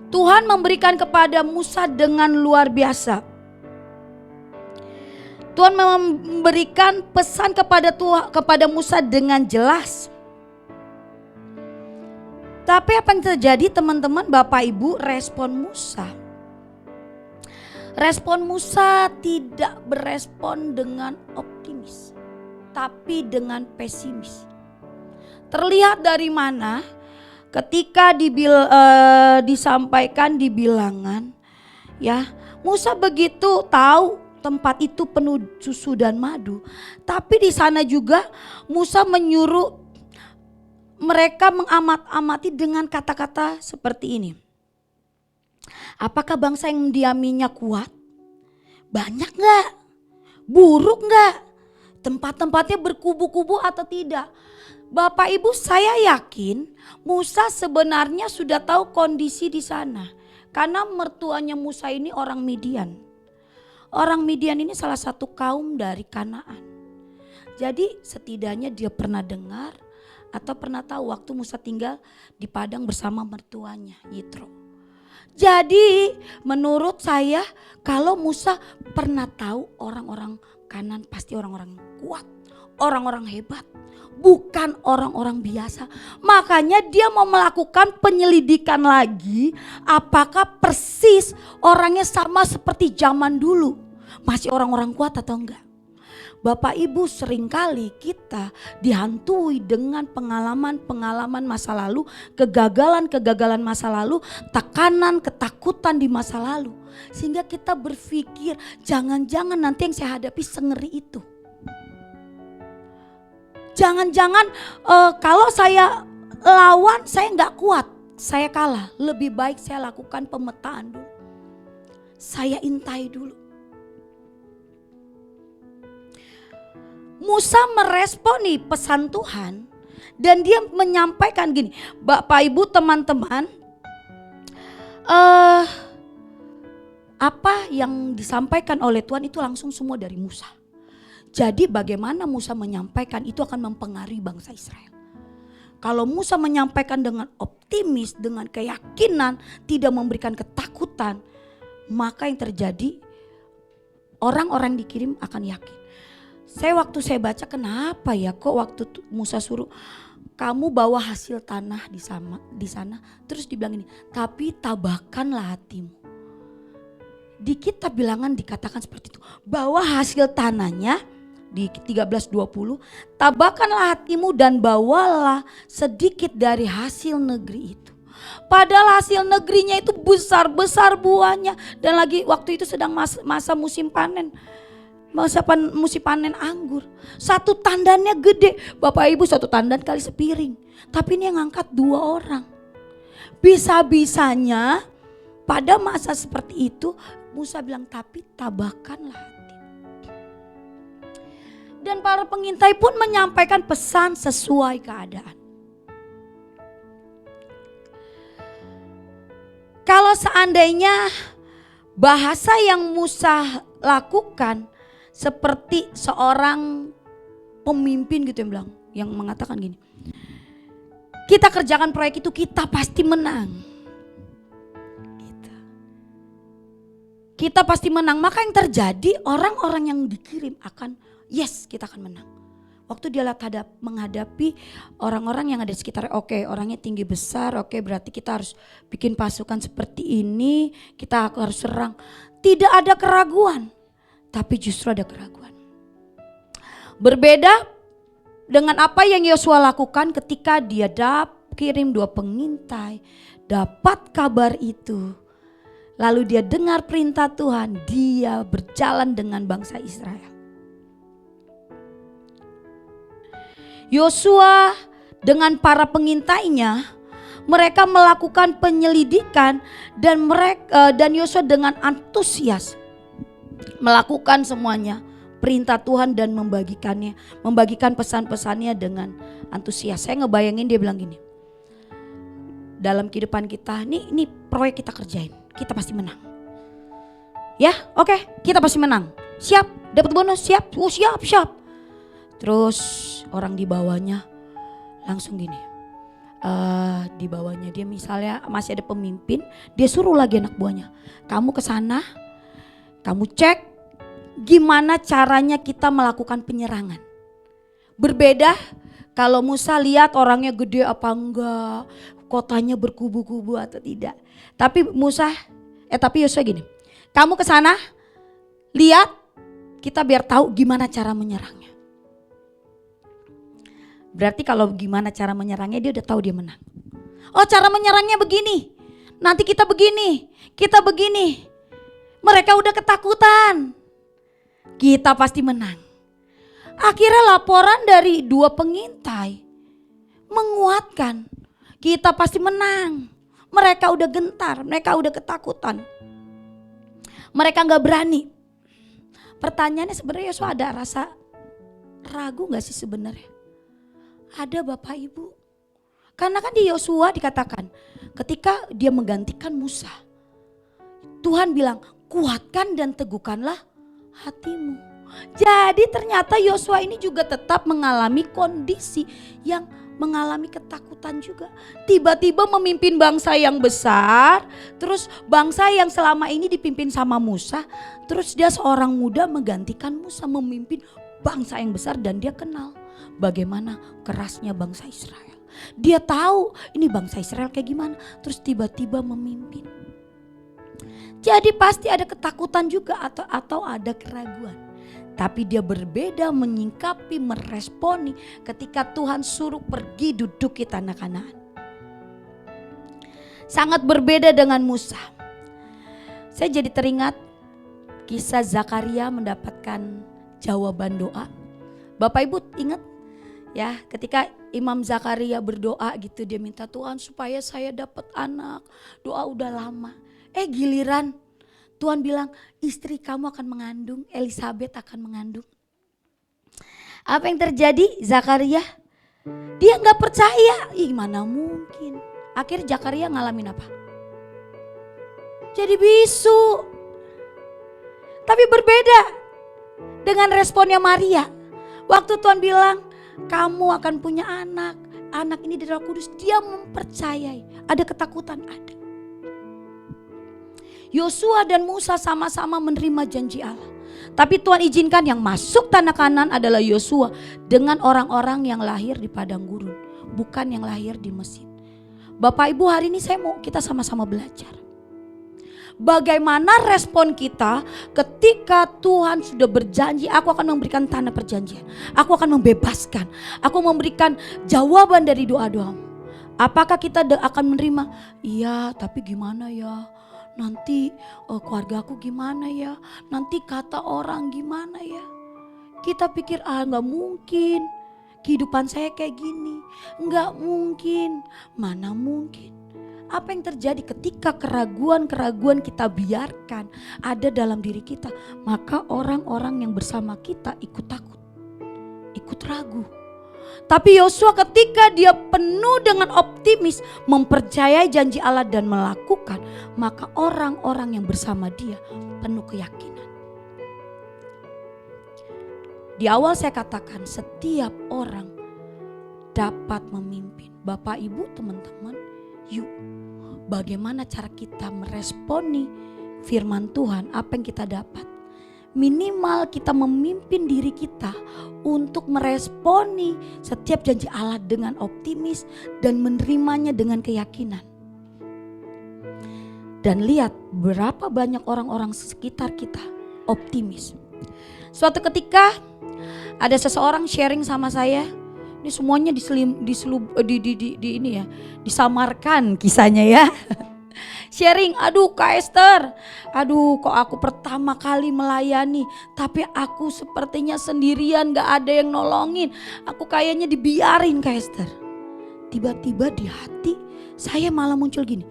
Tuhan memberikan kepada Musa dengan luar biasa. Tuhan memberikan pesan kepada Musa dengan jelas. Tapi apa yang terjadi teman-teman, Bapak Ibu, respon Musa? Respon Musa tidak berespon dengan optimis, tapi dengan pesimis. Terlihat dari mana? Ketika disampaikan di Bilangan, ya Musa begitu tahu tempat itu penuh susu dan madu, tapi di sana juga Musa menyuruh mereka mengamat-amati dengan kata-kata seperti ini. Apakah bangsa yang mendiaminya kuat? Banyak nggak? Buruk nggak? Tempat-tempatnya berkubu-kubu atau tidak? Bapak Ibu, saya yakin Musa sebenarnya sudah tahu kondisi di sana. Karena mertuanya Musa ini orang Midian. Orang Midian ini salah satu kaum dari Kanaan. Jadi setidaknya dia pernah dengar atau pernah tahu waktu Musa tinggal di padang bersama mertuanya Yitro. Jadi menurut saya kalau Musa pernah tahu orang-orang Kanaan pasti orang-orang kuat, orang-orang hebat. Bukan orang-orang biasa. Makanya dia mau melakukan penyelidikan lagi. Apakah persis orangnya sama seperti zaman dulu. Masih orang-orang kuat atau enggak. Bapak Ibu, seringkali kita dihantui dengan pengalaman-pengalaman masa lalu. Kegagalan-kegagalan masa lalu. Tekanan, ketakutan di masa lalu. Sehingga kita berpikir jangan-jangan nanti yang saya hadapi sengeri itu. Jangan-jangan kalau saya lawan saya nggak kuat, saya kalah. Lebih baik saya lakukan pemetaan dulu. Saya intai dulu. Musa merespon nih pesan Tuhan dan dia menyampaikan gini, Bapak Ibu teman-teman, apa yang disampaikan oleh Tuhan itu langsung semua dari Musa. Jadi bagaimana Musa menyampaikan itu akan mempengaruhi bangsa Israel. Kalau Musa menyampaikan dengan optimis, dengan keyakinan, tidak memberikan ketakutan, maka yang terjadi orang-orang dikirim akan yakin. Waktu saya baca kenapa ya kok waktu Musa suruh kamu bawa hasil tanah di sana, terus dibilang ini, tapi tabahkanlah hatimu. Di kitab Bilangan dikatakan seperti itu, bawa hasil tanahnya. Di 13:20, tabahkanlah hatimu dan bawalah sedikit dari hasil negeri itu. Padahal hasil negerinya itu besar-besar buahnya. Dan lagi waktu itu sedang masa musim panen. Musim panen anggur. Satu tandannya gede. Bapak Ibu, satu tandan kali sepiring. Tapi ini yang ngangkat 2 orang. Bisa-bisanya pada masa seperti itu Musa bilang tapi tabahkanlah. Dan para pengintai pun menyampaikan pesan sesuai keadaan. Kalau seandainya bahasa yang Musa lakukan seperti seorang pemimpin gitu yang mengatakan gini, kita kerjakan proyek itu kita pasti menang. Kita pasti menang, maka yang terjadi orang-orang yang dikirim akan yes kita akan menang. Waktu dia menghadapi orang-orang yang ada di sekitar, oke, orangnya tinggi besar, oke, berarti kita harus bikin pasukan seperti ini, kita harus serang. Tidak ada keraguan, tapi justru ada keraguan. Berbeda dengan apa yang Yosua lakukan ketika dia kirim 2 pengintai, dapat kabar itu. Lalu dia dengar perintah Tuhan, dia berjalan dengan bangsa Israel. Yosua dengan para pengintainya, mereka melakukan penyelidikan dan Yosua dengan antusias melakukan semuanya perintah Tuhan dan membagikan pesan-pesannya dengan antusias. Saya ngebayangin dia bilang gini, dalam kehidupan kita, ini proyek kita kerjain, kita pasti menang. Ya, oke, kita pasti menang. Siap, dapat bonus, siap. Oh, siap. Terus orang di bawahnya langsung gini, di bawahnya dia misalnya masih ada pemimpin, dia suruh lagi anak buahnya, kamu ke sana, kamu cek gimana caranya kita melakukan penyerangan. Berbeda kalau Musa lihat orangnya gede apa enggak, kotanya berkubu-kubu atau tidak. Tapi Yosua gini, kamu ke sana, lihat, kita biar tahu gimana cara menyerangnya. Berarti kalau gimana cara menyerangnya dia udah tahu dia menang. Oh, cara menyerangnya begini, nanti kita begini. Mereka udah ketakutan, kita pasti menang. Akhirnya laporan dari 2 pengintai menguatkan, kita pasti menang. Mereka udah gentar, mereka udah ketakutan, mereka gak berani. Pertanyaannya sebenarnya Yosua ada rasa ragu gak sih sebenarnya? Ada Bapak Ibu. Karena kan di Yosua dikatakan ketika dia menggantikan Musa, Tuhan bilang kuatkan dan teguhkanlah hatimu. Jadi ternyata Yosua ini juga tetap mengalami kondisi yang mengalami ketakutan juga. Tiba-tiba memimpin bangsa yang besar, terus bangsa yang selama ini dipimpin sama Musa, terus dia seorang muda menggantikan Musa memimpin bangsa yang besar dan dia kenal bagaimana kerasnya bangsa Israel. Dia tahu ini bangsa Israel kayak gimana, terus tiba-tiba memimpin. Jadi pasti ada ketakutan juga atau ada keraguan. Tapi dia berbeda menyingkapi, meresponi ketika Tuhan suruh pergi duduk di tanah Kanaan. Sangat berbeda dengan Musa. Saya jadi teringat kisah Zakaria mendapatkan jawaban doa. Bapak Ibu ingat ya, ketika Imam Zakaria berdoa gitu, dia minta Tuhan supaya saya dapat anak. Doa udah lama. Giliran Tuhan bilang istri kamu akan mengandung, Elizabeth akan mengandung. Apa yang terjadi? Zakaria dia gak percaya, mana mungkin. Akhirnya Zakaria ngalamin apa? Jadi bisu. Tapi berbeda dengan responnya Maria. Waktu Tuhan bilang kamu akan punya anak, anak ini dari Roh Kudus, dia mempercayai. Ada ketakutan, ada. Yosua dan Musa sama-sama menerima janji Allah. Tapi Tuhan izinkan yang masuk tanah Kanaan adalah Yosua dengan orang-orang yang lahir di padang gurun, bukan yang lahir di Mesir. Bapak Ibu, hari ini saya mau kita sama-sama belajar. Bagaimana respon kita ketika Tuhan sudah berjanji, aku akan memberikan tanah perjanjian, aku akan membebaskan, aku memberikan jawaban dari doa-doamu. Apakah kita akan menerima? Iya, tapi gimana ya? Nanti keluarga aku gimana ya? Nanti kata orang gimana ya? Kita pikir gak mungkin, kehidupan saya kayak gini. Gak mungkin, mana mungkin. Apa yang terjadi ketika keraguan-keraguan kita biarkan ada dalam diri kita? Maka orang-orang yang bersama kita ikut takut, ikut ragu. Tapi Yosua ketika dia penuh dengan optimis, mempercayai janji Allah dan melakukan, maka orang-orang yang bersama dia penuh keyakinan. Di awal saya katakan setiap orang dapat memimpin. Bapak Ibu teman-teman, yuk bagaimana cara kita meresponi firman Tuhan, apa yang kita dapat. Minimal kita memimpin diri kita untuk meresponi setiap janji Allah dengan optimis dan menerimanya dengan keyakinan. Dan lihat berapa banyak orang-orang sekitar kita optimis. Suatu ketika ada seseorang sharing sama saya, ini semuanya disamarkan kisahnya ya. Sharing, aduh Kak Esther, aduh kok aku pertama kali melayani tapi aku sepertinya sendirian, gak ada yang nolongin, aku kayaknya dibiarin Kak Esther. Tiba-tiba di hati saya malah muncul gini,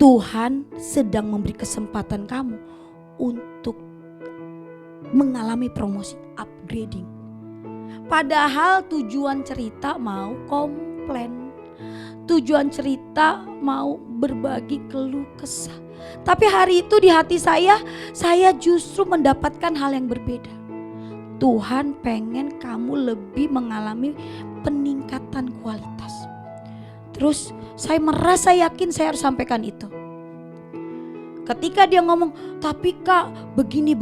Tuhan sedang memberi kesempatan kamu untuk mengalami promosi, upgrading. Padahal tujuan cerita mau komplain, tujuan cerita mau berbagi keluh kesah. Tapi hari itu di hati saya justru mendapatkan hal yang berbeda. Tuhan pengen kamu lebih mengalami peningkatan kualitas. Terus saya merasa yakin saya harus sampaikan itu. Ketika dia ngomong, tapi Kak begini.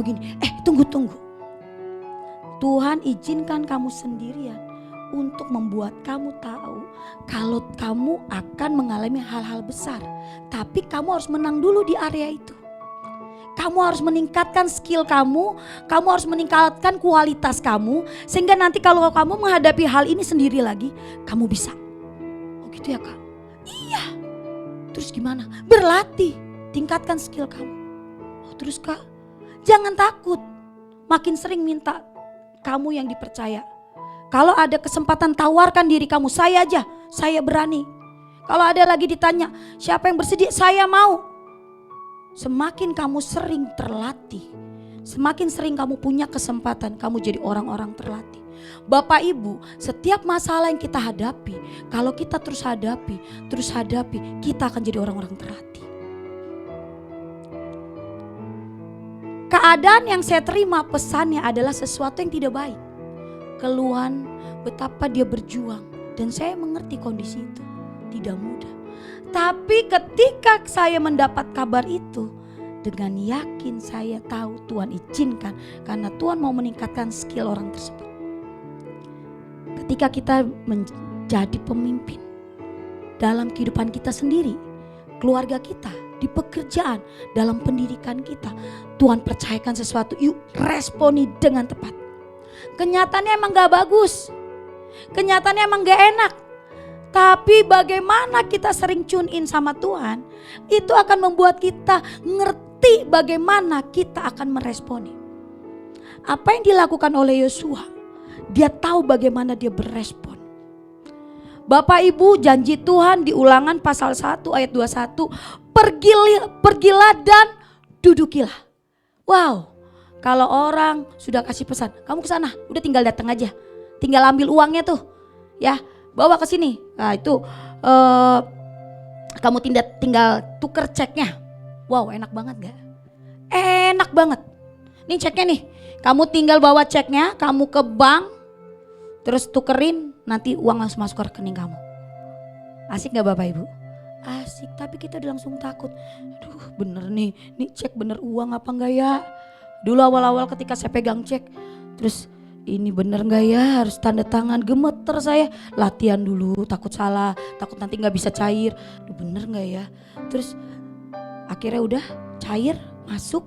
Tunggu. Tuhan izinkan kamu sendirian untuk membuat kamu tahu kalau kamu akan mengalami hal-hal besar. Tapi kamu harus menang dulu di area itu. Kamu harus meningkatkan skill kamu harus meningkatkan kualitas kamu. Sehingga nanti kalau kamu menghadapi hal ini sendiri lagi, kamu bisa. Oh gitu ya Kak? Iya. Terus gimana? Berlatih, tingkatkan skill kamu. Oh terus Kak, jangan takut. Makin sering minta kamu yang dipercaya. Kalau ada kesempatan tawarkan diri kamu, saya aja, saya berani. Kalau ada lagi ditanya, siapa yang bersedia? Saya mau. Semakin kamu sering terlatih, semakin sering kamu punya kesempatan, kamu jadi orang-orang terlatih. Bapak Ibu, setiap masalah yang kita hadapi, kalau kita terus hadapi, kita akan jadi orang-orang terlatih. Keadaan yang saya terima pesannya adalah sesuatu yang tidak baik. Keluhan betapa dia berjuang dan saya mengerti kondisi itu tidak mudah. Tapi ketika saya mendapat kabar itu, dengan yakin saya tahu Tuhan izinkan karena Tuhan mau meningkatkan skill orang tersebut. Ketika kita menjadi pemimpin dalam kehidupan kita sendiri, keluarga kita, di pekerjaan, dalam pendidikan kita, Tuhan percayakan sesuatu, yuk responi dengan tepat. Kenyataannya emang gak bagus, kenyataannya emang gak enak. Tapi bagaimana kita sering tune in sama Tuhan, itu akan membuat kita ngerti bagaimana kita akan meresponi. Apa yang dilakukan oleh Yosua, dia tahu bagaimana dia berespon. Bapak Ibu, janji Tuhan di Ulangan pasal 1 ayat 21, pergilah dan dudukilah. Wow, kalau orang sudah kasih pesan, kamu ke sana, udah tinggal datang aja. Tinggal ambil uangnya tuh, ya, bawa ke sini. Nah itu kamu tinggal tuker ceknya. Wow, enak banget gak? Enak banget. Nih ceknya nih, kamu tinggal bawa ceknya, kamu ke bank, terus tukerin, nanti uang langsung masuk ke rekening kamu. Asik gak Bapak Ibu? Asik, tapi kita udah langsung takut. Aduh bener nih cek bener uang apa enggak ya? Dulu awal-awal ketika saya pegang cek, terus ini bener enggak ya, harus tanda tangan, gemeter saya. Latihan dulu, takut salah, takut nanti gak bisa cair. Aduh bener enggak ya? Terus akhirnya udah cair, masuk.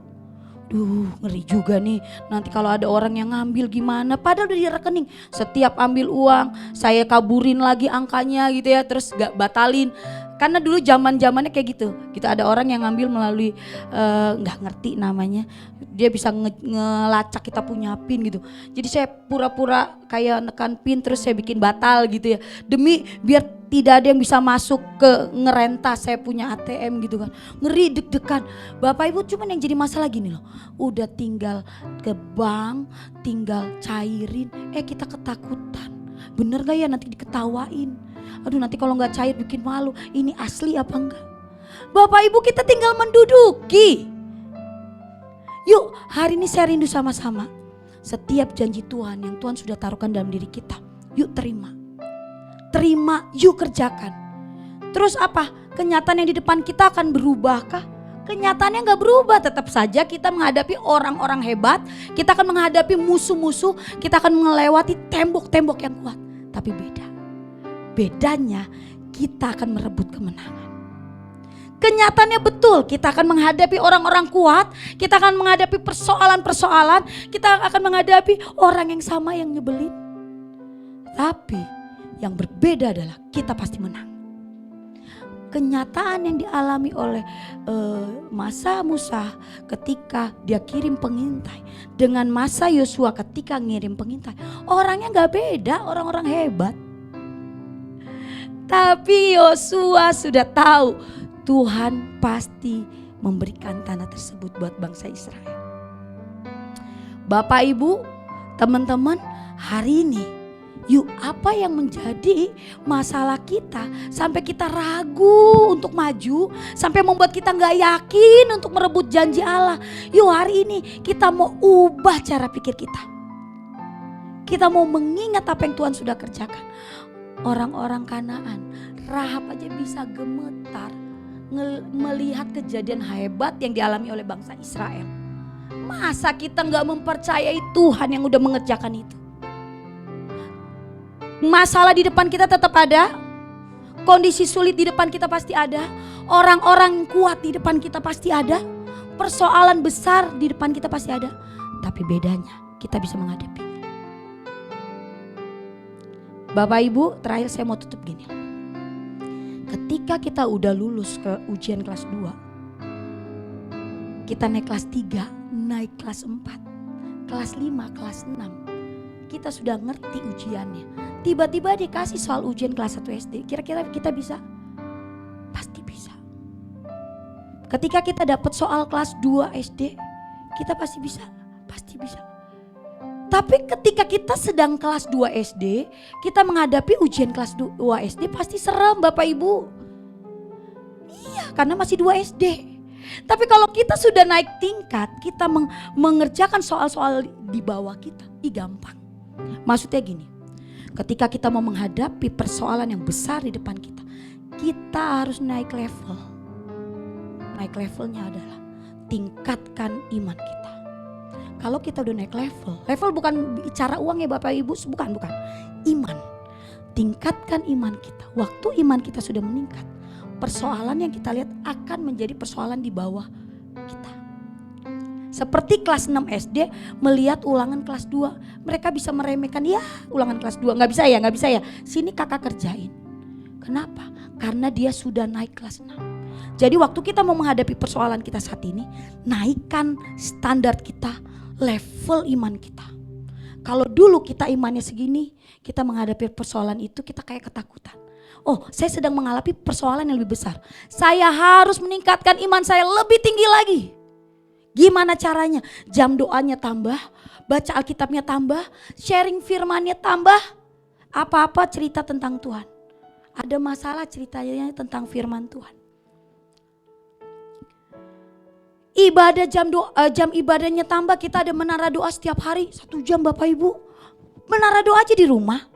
Duh ngeri juga nih, nanti kalau ada orang yang ngambil gimana, padahal udah di rekening. Setiap ambil uang saya kaburin lagi angkanya gitu ya, terus gak batalin. Karena dulu zamannya kayak gitu ada orang yang ngambil melalui gak ngerti namanya, dia bisa ngelacak kita punya pin gitu. Jadi saya pura-pura kayak nekan pin terus saya bikin batal gitu ya, demi biar tidak ada yang bisa masuk ke ngerentas saya punya ATM gitu kan. Ngeri, deg-degan. Bapak Ibu, cuman yang jadi masalah gini loh, udah tinggal ke bank, tinggal cairin, kita ketakutan. Bener gak ya nanti diketawain? Aduh nanti kalau gak cair bikin malu, ini asli apa enggak? Bapak Ibu, kita tinggal menduduki. Yuk hari ini saya rindu sama-sama. Setiap janji Tuhan yang Tuhan sudah taruhkan dalam diri kita, yuk terima, yuk kerjakan. Terus apa? Kenyataan yang di depan kita akan berubahkah? Kenyataannya nggak berubah, tetap saja kita menghadapi orang-orang hebat, kita akan menghadapi musuh-musuh, kita akan melewati tembok-tembok yang kuat. Tapi bedanya kita akan merebut kemenangan. Kenyataannya betul, kita akan menghadapi orang-orang kuat, kita akan menghadapi persoalan-persoalan, kita akan menghadapi orang yang sama yang nyebelin. Tapi yang berbeda adalah kita pasti menang. Kenyataan yang dialami oleh masa Musa ketika dia kirim pengintai dengan masa Yosua ketika ngirim pengintai, orangnya gak beda, orang-orang hebat. Tapi Yosua sudah tahu Tuhan pasti memberikan tanah tersebut buat bangsa Israel. Bapak Ibu, teman-teman, hari ini yuk, apa yang menjadi masalah kita sampai kita ragu untuk maju, sampai membuat kita gak yakin untuk merebut janji Allah. Yuk, hari ini kita mau ubah cara pikir kita. Kita mau mengingat apa yang Tuhan sudah kerjakan. Orang-orang Kanaan, Rahab aja bisa gemetar melihat kejadian hebat yang dialami oleh bangsa Israel. Masa kita gak mempercayai Tuhan yang udah mengerjakan itu? Masalah di depan kita tetap ada, kondisi sulit di depan kita pasti ada, orang-orang kuat di depan kita pasti ada, persoalan besar di depan kita pasti ada. Tapi bedanya kita bisa menghadapinya. Bapak Ibu, terakhir saya mau tutup gini. Ketika kita udah lulus ke ujian kelas 2, kita naik kelas 3, naik kelas 4, kelas 5, kelas 6, kita sudah ngerti ujiannya. Tiba-tiba dikasih soal ujian kelas 1 SD, kira-kira kita bisa? Pasti bisa. Ketika kita dapat soal kelas 2 SD, kita pasti bisa? Pasti bisa. Tapi ketika kita sedang kelas 2 SD, kita menghadapi ujian kelas 2 SD pasti serem Bapak Ibu. Iya, karena masih 2 SD. Tapi kalau kita sudah naik tingkat, kita mengerjakan soal-soal di bawah kita, gampang. Maksudnya gini, ketika kita mau menghadapi persoalan yang besar di depan kita, kita harus naik level. Naik levelnya adalah tingkatkan iman kita. Kalau kita udah naik level bukan bicara uang ya Bapak Ibu, bukan. Iman. Tingkatkan iman kita. Waktu iman kita sudah meningkat, persoalan yang kita lihat akan menjadi persoalan di bawah kita. Seperti kelas 6 SD melihat ulangan kelas 2. Mereka bisa meremehkan, ya ulangan kelas 2 gak bisa ya. Sini kakak kerjain. Kenapa? Karena dia sudah naik kelas 6. Jadi waktu kita mau menghadapi persoalan kita saat ini, naikkan standar kita, level iman kita. Kalau dulu kita imannya segini, kita menghadapi persoalan itu kita kayak ketakutan. Oh, saya sedang mengalami persoalan yang lebih besar. Saya harus meningkatkan iman saya lebih tinggi lagi. Gimana caranya? Jam doanya tambah, baca Alkitabnya tambah, sharing firmannya tambah. Apa-apa cerita tentang Tuhan. Ada masalah ceritanya tentang firman Tuhan. Ibadah jam ibadahnya tambah, kita ada menara doa setiap hari 1 jam Bapak Ibu. Menara doa aja di rumah.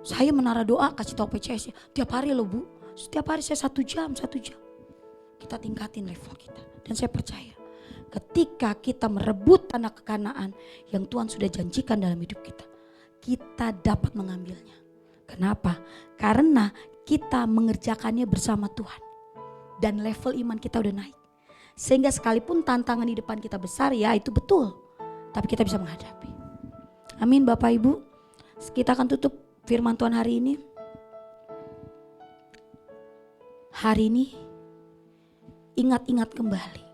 Saya menara doa kasih tahu PCS ya, tiap hari loh Bu. Setiap hari saya 1 jam. Kita tingkatin level kita. Dan saya percaya ketika kita merebut tanah kekayaan yang Tuhan sudah janjikan dalam hidup kita, kita dapat mengambilnya. Kenapa? Karena kita mengerjakannya bersama Tuhan. Dan level iman kita udah naik. Sehingga sekalipun tantangan di depan kita besar, ya itu betul. Tapi kita bisa menghadapi. Amin Bapak Ibu. Kita akan tutup firman Tuhan hari ini. Hari ini ingat-ingat kembali.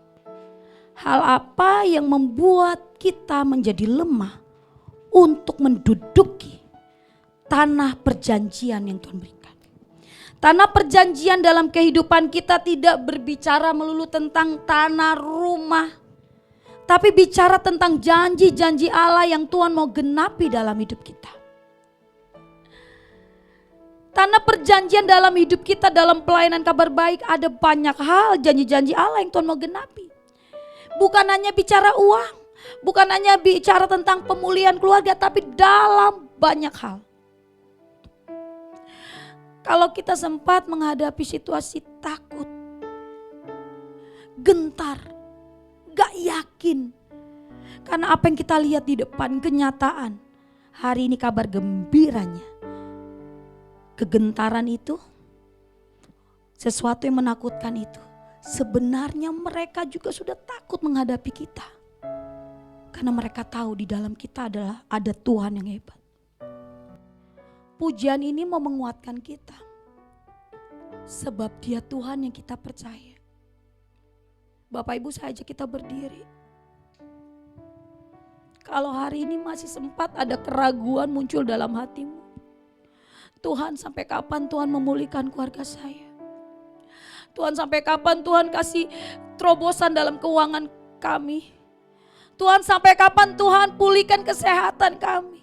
Hal apa yang membuat kita menjadi lemah untuk menduduki tanah perjanjian yang Tuhan berikan. Tanah perjanjian dalam kehidupan kita tidak berbicara melulu tentang tanah rumah. Tapi bicara tentang janji-janji Allah yang Tuhan mau genapi dalam hidup kita. Tanah perjanjian dalam hidup kita, dalam pelayanan kabar baik, ada banyak hal janji-janji Allah yang Tuhan mau genapi. Bukan hanya bicara uang, bukan hanya bicara tentang pemulihan keluarga, tapi dalam banyak hal. Kalau kita sempat menghadapi situasi takut, gentar, gak yakin. Karena apa yang kita lihat di depan, kenyataan. Hari ini kabar gembiranya. Kegentaran itu, sesuatu yang menakutkan itu, sebenarnya mereka juga sudah takut menghadapi kita. Karena mereka tahu di dalam kita adalah ada Tuhan yang hebat. Pujian ini mau menguatkan kita. Sebab Dia Tuhan yang kita percaya. Bapak Ibu, saya ajak kita berdiri. Kalau hari ini masih sempat ada keraguan muncul dalam hatimu. Tuhan, sampai kapan Tuhan memulihkan keluarga saya? Tuhan, sampai kapan Tuhan kasih terobosan dalam keuangan kami? Tuhan, sampai kapan Tuhan pulihkan kesehatan kami?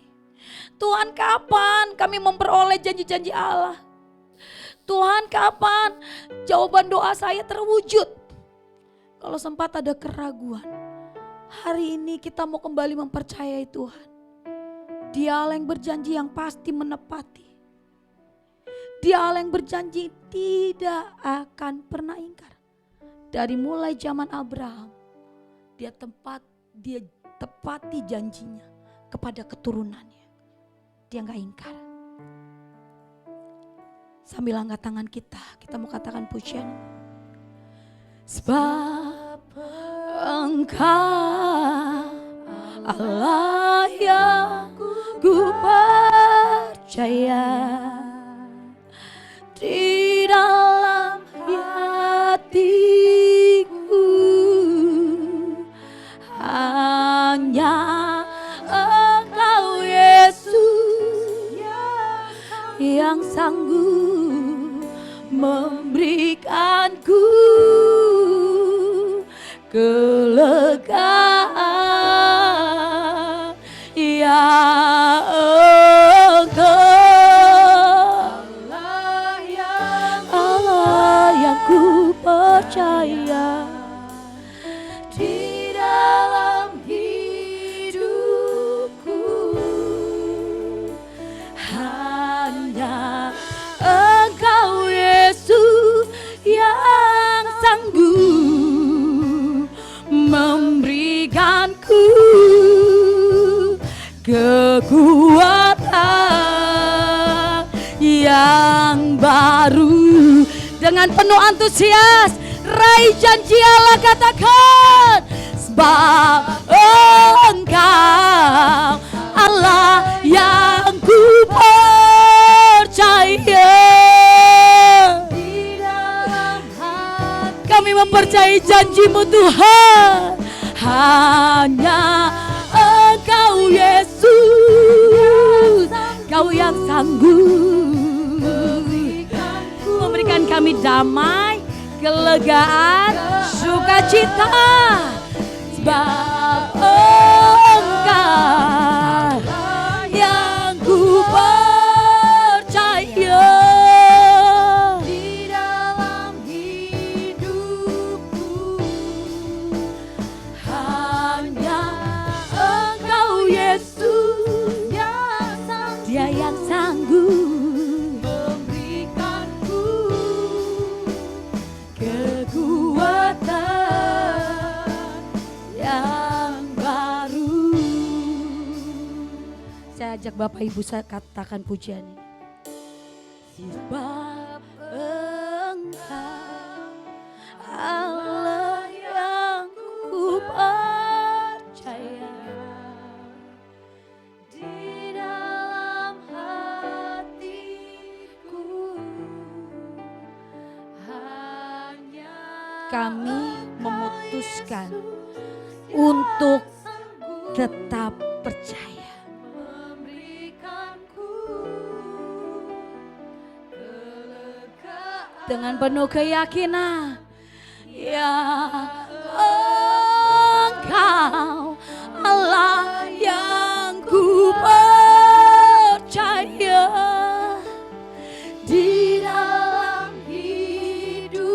Tuhan, kapan kami memperoleh janji-janji Allah? Tuhan, kapan jawaban doa saya terwujud? Kalau sempat ada keraguan, hari ini kita mau kembali mempercayai Tuhan. Dia Allah yang berjanji yang pasti menepati. Dia Allah yang berjanji tidak akan pernah ingkar. Dari mulai zaman Abraham, dia tepati janjinya kepada keturunannya. Dia gak ingkar. Sambil angkat tangan kita mau katakan pujian. Sebab Engkau Allah yang ku percaya, di dalam hatiku hanya Engkau Yesus yang sanggup memberikanku kelegaan. Ya Engkau Allah yang ku percaya, di dalam hidupku hanya Engkau Yesus yang sanggup memberikanku kekuatan yang baru. Dengan penuh antusias raih janji Allah, katakan, sebab Engkau Allah yang ku percaya. Kami mempercayai janji-Mu Tuhan. Hanya Engkau Yesus, Kau yang sanggup memberikan kami damai, kelegaan, sukacita. Sebab Engkau yang ku percaya, di dalam hidupku hanya Engkau Yesus, Dia yang sanggup memberikanku kekuatan yang baru. Saya ajak Bapak Ibu saya katakan pujian ini. Sebab Engkau Allah yang ku percaya, di dalam hatiku hanya kami memutuskan untuk tetap percaya. Dengan penuh keyakinan, ya Engkau Allah yang ku percaya, di dalam hidupku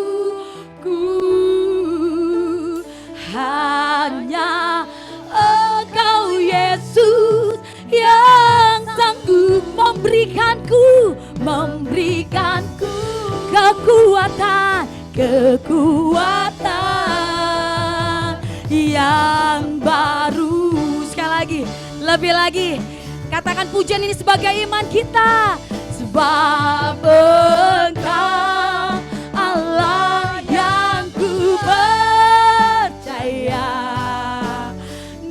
hanya Engkau Yesus yang sanggup memberikanku kekuatan yang baru. Sekali lagi, lebih lagi. Katakan pujian ini sebagai iman kita. Sebab Engkau Allah yang ku percaya,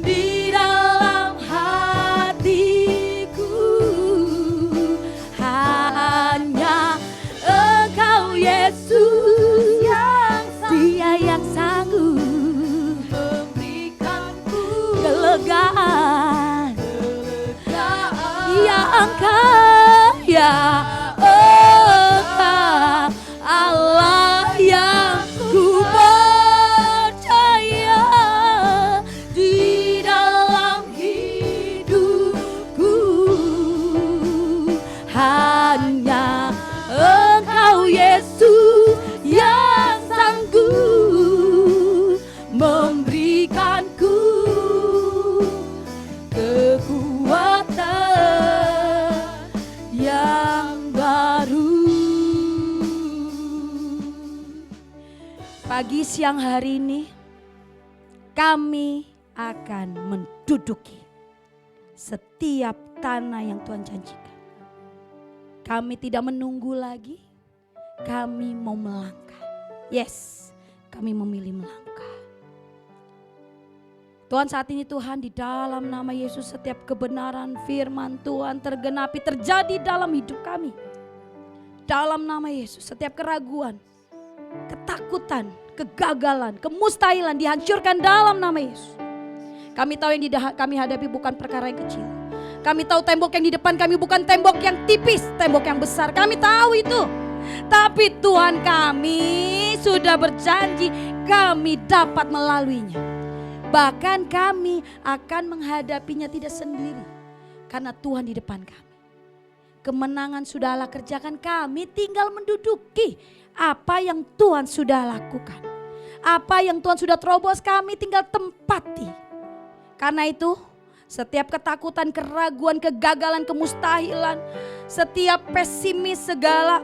di dalam hatiku hanya Engkau Yesus, Dia yang sanggup memberikanku kelegaan, yang kaya. Engkau Allah yang ku percaya, di dalam hidupku hanya Engkau Yesus yang sanggup memberikanku kekuatan yang baru. Pagi siang hari ini kami akan menduduki setiap tanah yang Tuhan janjikan. Kami tidak menunggu lagi, kami mau melangkah. Yes, kami memilih melangkah. Tuhan, saat ini Tuhan, di dalam nama Yesus setiap kebenaran firman Tuhan tergenapi, terjadi dalam hidup kami. Dalam nama Yesus setiap keraguan, ketakutan, kegagalan, kemustahilan dihancurkan dalam nama Yesus. Kami tahu yang kami hadapi bukan perkara yang kecil. Kami tahu tembok yang di depan kami bukan tembok yang tipis, tembok yang besar. Kami tahu itu. Tapi Tuhan, kami sudah berjanji kami dapat melaluinya. Bahkan kami akan menghadapinya tidak sendiri, karena Tuhan di depan kami. Kemenangan sudah Allah kerjakan, kami tinggal menduduki apa yang Tuhan sudah lakukan. Apa yang Tuhan sudah terobos, kami tinggal tempati. Karena itu setiap ketakutan, keraguan, kegagalan, kemustahilan, setiap pesimis, segala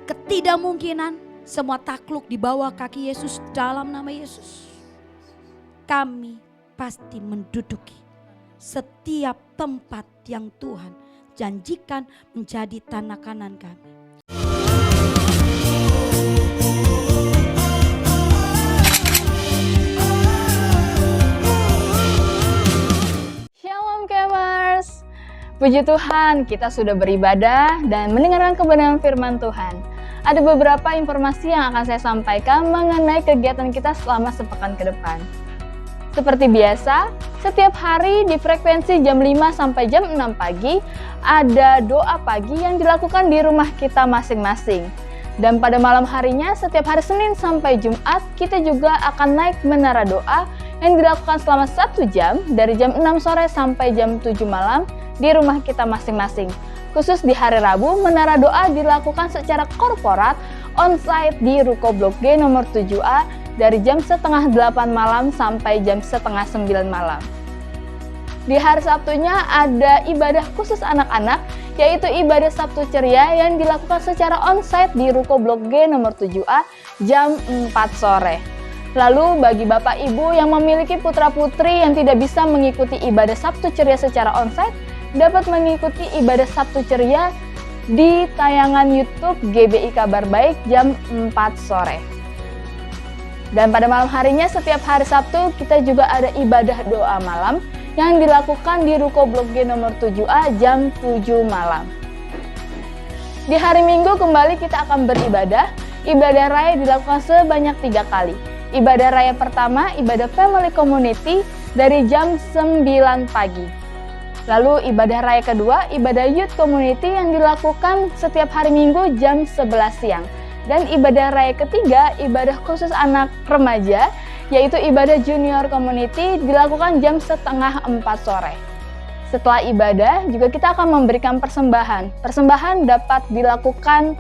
ketidakmungkinan, semua takluk di bawah kaki Yesus dalam nama Yesus. Kami pasti menduduki setiap tempat yang Tuhan janjikan menjadi tanah kanan kami. Shalom Kemers. Puji Tuhan, kita sudah beribadah dan mendengarkan kebenaran firman Tuhan. Ada beberapa informasi yang akan saya sampaikan mengenai kegiatan kita selama sepekan ke depan. Seperti biasa, setiap hari di frekuensi jam 5 sampai jam 6 pagi ada doa pagi yang dilakukan di rumah kita masing-masing. Dan pada malam harinya setiap hari Senin sampai Jumat kita juga akan naik menara doa yang dilakukan selama 1 jam dari jam 6 sore sampai jam 7 malam di rumah kita masing-masing. Khusus di hari Rabu, menara doa dilakukan secara korporat on-site di Ruko Blok G nomor 7A dari jam setengah 8 malam sampai jam setengah 9 malam. Di hari Sabtunya ada ibadah khusus anak-anak, yaitu ibadah Sabtu Ceria yang dilakukan secara on-site di Ruko Blok G nomor 7A jam 4 sore. Lalu bagi Bapak Ibu yang memiliki putra-putri yang tidak bisa mengikuti ibadah Sabtu Ceria secara on-site, dapat mengikuti ibadah Sabtu Ceria di tayangan YouTube GBI Kabar Baik jam 4 sore. Dan pada malam harinya setiap hari Sabtu kita juga ada ibadah doa malam yang dilakukan di Ruko Blok G nomor 7A jam 7 malam. Di hari Minggu kembali kita akan beribadah. Ibadah raya dilakukan sebanyak 3 kali. Ibadah raya pertama, ibadah family community dari jam 9 pagi. Lalu ibadah raya kedua, ibadah youth community yang dilakukan setiap hari Minggu jam 11 siang. Dan ibadah raya ketiga, ibadah khusus anak remaja, yaitu ibadah junior community dilakukan jam setengah 4 sore. Setelah ibadah juga kita akan memberikan persembahan. Persembahan dapat dilakukan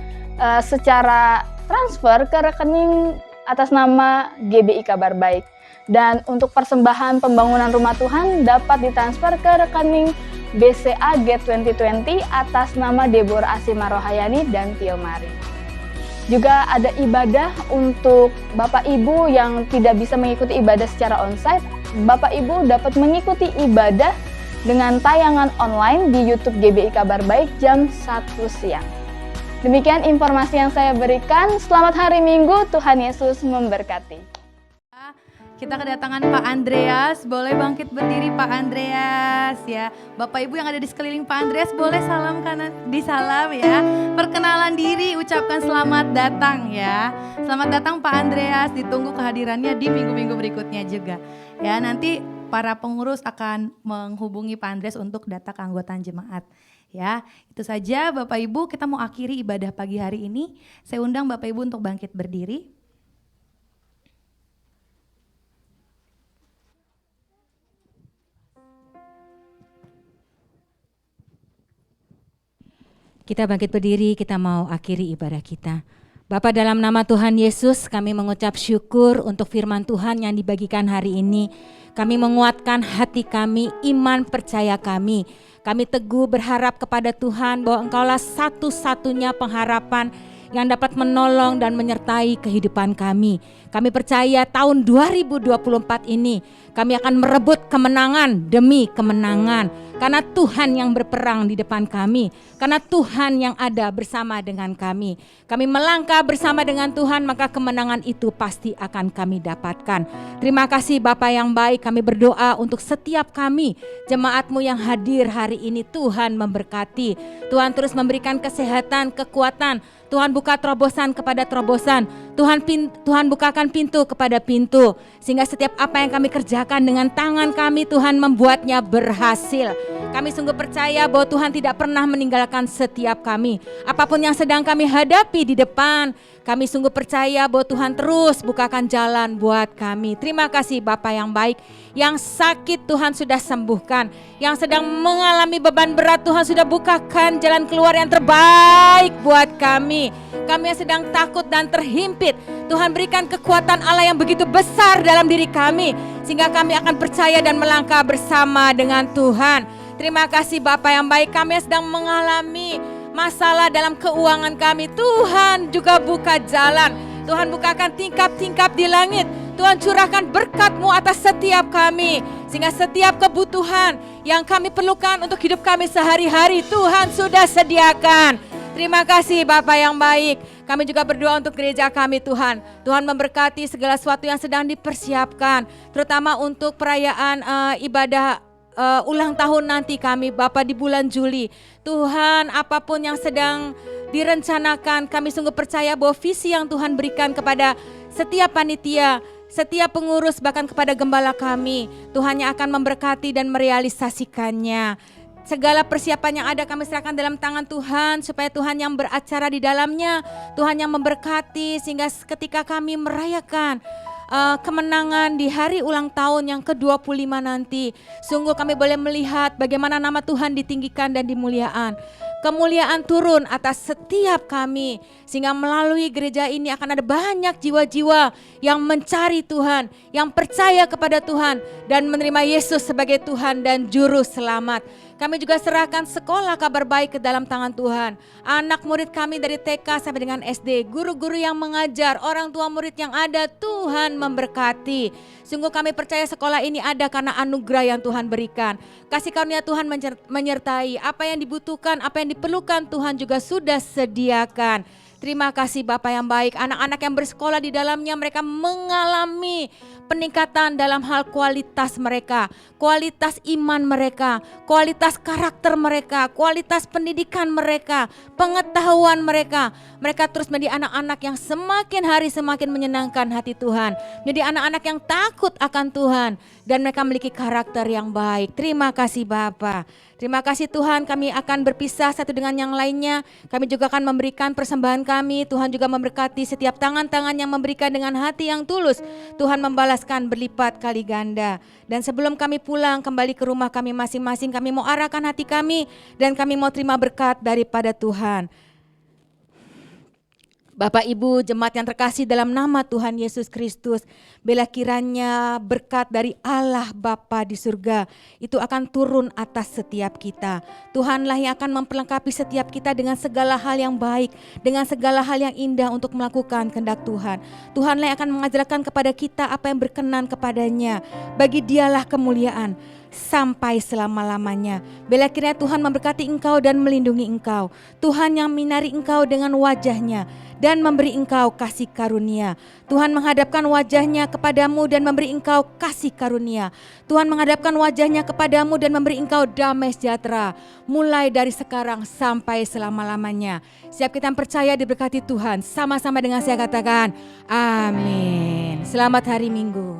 secara transfer ke rekening atas nama GBI Kabar Baik. Dan untuk persembahan pembangunan rumah Tuhan dapat ditransfer ke rekening BCA Get 2020 atas nama Deborah Asima Rohayani dan Tio Mari. Juga ada ibadah untuk Bapak Ibu yang tidak bisa mengikuti ibadah secara onsite. Bapak Ibu dapat mengikuti ibadah dengan tayangan online di YouTube GBI Kabar Baik jam 1 siang. Demikian informasi yang saya berikan. Selamat hari Minggu, Tuhan Yesus memberkati. Kita kedatangan Pak Andreas, boleh bangkit berdiri Pak Andreas ya. Bapak Ibu yang ada di sekeliling Pak Andreas boleh salam kanan disalam ya. Perkenalan diri, ucapkan selamat datang ya. Selamat datang Pak Andreas, ditunggu kehadirannya di minggu-minggu berikutnya juga. Ya, nanti para pengurus akan menghubungi Pak Andreas untuk data keanggotaan jemaat. Ya, itu saja Bapak Ibu, kita mau akhiri ibadah pagi hari ini. Saya undang Bapak Ibu untuk bangkit berdiri. Kita bangkit berdiri, kita mau akhiri ibadah kita. Bapa, dalam nama Tuhan Yesus, kami mengucap syukur untuk firman Tuhan yang dibagikan hari ini. Kami menguatkan hati kami, iman percaya kami. Kami teguh berharap kepada Tuhan bahwa Engkaulah satu-satunya pengharapan yang dapat menolong dan menyertai kehidupan kami. Kami percaya tahun 2024 ini kami akan merebut kemenangan demi kemenangan. Karena Tuhan yang berperang di depan kami, karena Tuhan yang ada bersama dengan kami. Kami melangkah bersama dengan Tuhan, maka kemenangan itu pasti akan kami dapatkan. Terima kasih Bapa yang baik, kami berdoa untuk setiap kami, jemaat-Mu yang hadir hari ini. Tuhan memberkati, Tuhan terus memberikan kesehatan, kekuatan. Tuhan buka terobosan kepada terobosan. Tuhan bukakan pintu kepada pintu. Sehingga setiap apa yang kami kerjakan dengan tangan kami, Tuhan membuatnya berhasil. Kami sungguh percaya bahwa Tuhan tidak pernah meninggalkan setiap kami. Apapun yang sedang kami hadapi di depan, kami sungguh percaya bahwa Tuhan terus bukakan jalan buat kami. Terima kasih Bapa yang baik. Yang sakit Tuhan sudah sembuhkan. Yang sedang mengalami beban berat Tuhan sudah bukakan jalan keluar yang terbaik buat kami. Kami yang sedang takut dan terhimpit, Tuhan berikan kekuatan Allah yang begitu besar dalam diri kami. Sehingga kami akan percaya dan melangkah bersama dengan Tuhan. Terima kasih Bapa yang baik, kami yang sedang mengalami masalah dalam keuangan kami. Tuhan juga buka jalan. Tuhan bukakan tingkap-tingkap di langit. Tuhan curahkan berkat-Mu atas setiap kami. Sehingga setiap kebutuhan yang kami perlukan untuk hidup kami sehari-hari, Tuhan sudah sediakan. Terima kasih Bapa yang baik. Kami juga berdoa untuk gereja kami Tuhan. Tuhan memberkati segala sesuatu yang sedang dipersiapkan. Terutama untuk perayaan ibadah ulang tahun nanti kami Bapa di bulan Juli. Tuhan, apapun yang sedang direncanakan, kami sungguh percaya bahwa visi yang Tuhan berikan kepada setiap panitia, setiap pengurus, bahkan kepada gembala kami, Tuhan yang akan memberkati dan merealisasikannya. Segala persiapan yang ada kami serahkan dalam tangan Tuhan, supaya Tuhan yang beracara di dalamnya, Tuhan yang memberkati, sehingga ketika kami merayakan kemenangan di hari ulang tahun yang ke-25 nanti, sungguh kami boleh melihat bagaimana nama Tuhan ditinggikan dan dimuliakan. Kemuliaan turun atas setiap kami, sehingga melalui gereja ini akan ada banyak jiwa-jiwa yang mencari Tuhan, yang percaya kepada Tuhan dan menerima Yesus sebagai Tuhan dan Juru Selamat. Kami juga serahkan sekolah Kabar Baik ke dalam tangan Tuhan. Anak murid kami dari TK sampai dengan SD, guru-guru yang mengajar, orang tua murid yang ada, Tuhan memberkati. Sungguh kami percaya sekolah ini ada karena anugerah yang Tuhan berikan. Kasih karunia Tuhan menyertai, apa yang dibutuhkan, apa yang diperlukan Tuhan juga sudah sediakan. Terima kasih Bapa yang baik, anak-anak yang bersekolah di dalamnya mereka mengalami peningkatan dalam hal kualitas mereka, kualitas iman mereka, kualitas karakter mereka, kualitas pendidikan mereka, pengetahuan mereka. Mereka terus menjadi anak-anak yang semakin hari semakin menyenangkan hati Tuhan, menjadi anak-anak yang takut akan Tuhan dan mereka memiliki karakter yang baik. Terima kasih Bapa. Terima kasih Tuhan, kami akan berpisah satu dengan yang lainnya. Kami juga akan memberikan persembahan kami. Tuhan juga memberkati setiap tangan-tangan yang memberikan dengan hati yang tulus. Tuhan membalaskan berlipat kali ganda. Dan sebelum kami pulang kembali ke rumah kami masing-masing, kami mau arahkan hati kami dan kami mau terima berkat daripada Tuhan. Bapak Ibu jemaat yang terkasih dalam nama Tuhan Yesus Kristus, bila kiranya berkat dari Allah Bapa di surga itu akan turun atas setiap kita. Tuhanlah yang akan memperlengkapi setiap kita dengan segala hal yang baik, dengan segala hal yang indah untuk melakukan kehendak Tuhan. Tuhanlah yang akan mengajarkan kepada kita apa yang berkenan kepadanya. Bagi Dialah kemuliaan sampai selama-lamanya. Bila kiranya Tuhan memberkati engkau dan melindungi engkau. Tuhan yang minari engkau dengan wajahnya dan memberi engkau kasih karunia. Tuhan menghadapkan wajahnya kepadamu dan memberi engkau kasih karunia. Tuhan menghadapkan wajahnya kepadamu dan memberi engkau damai sejahtera. Mulai dari sekarang sampai selama-lamanya. Siap kita percaya diberkati Tuhan. Sama-sama dengan saya katakan, amin. Selamat hari Minggu.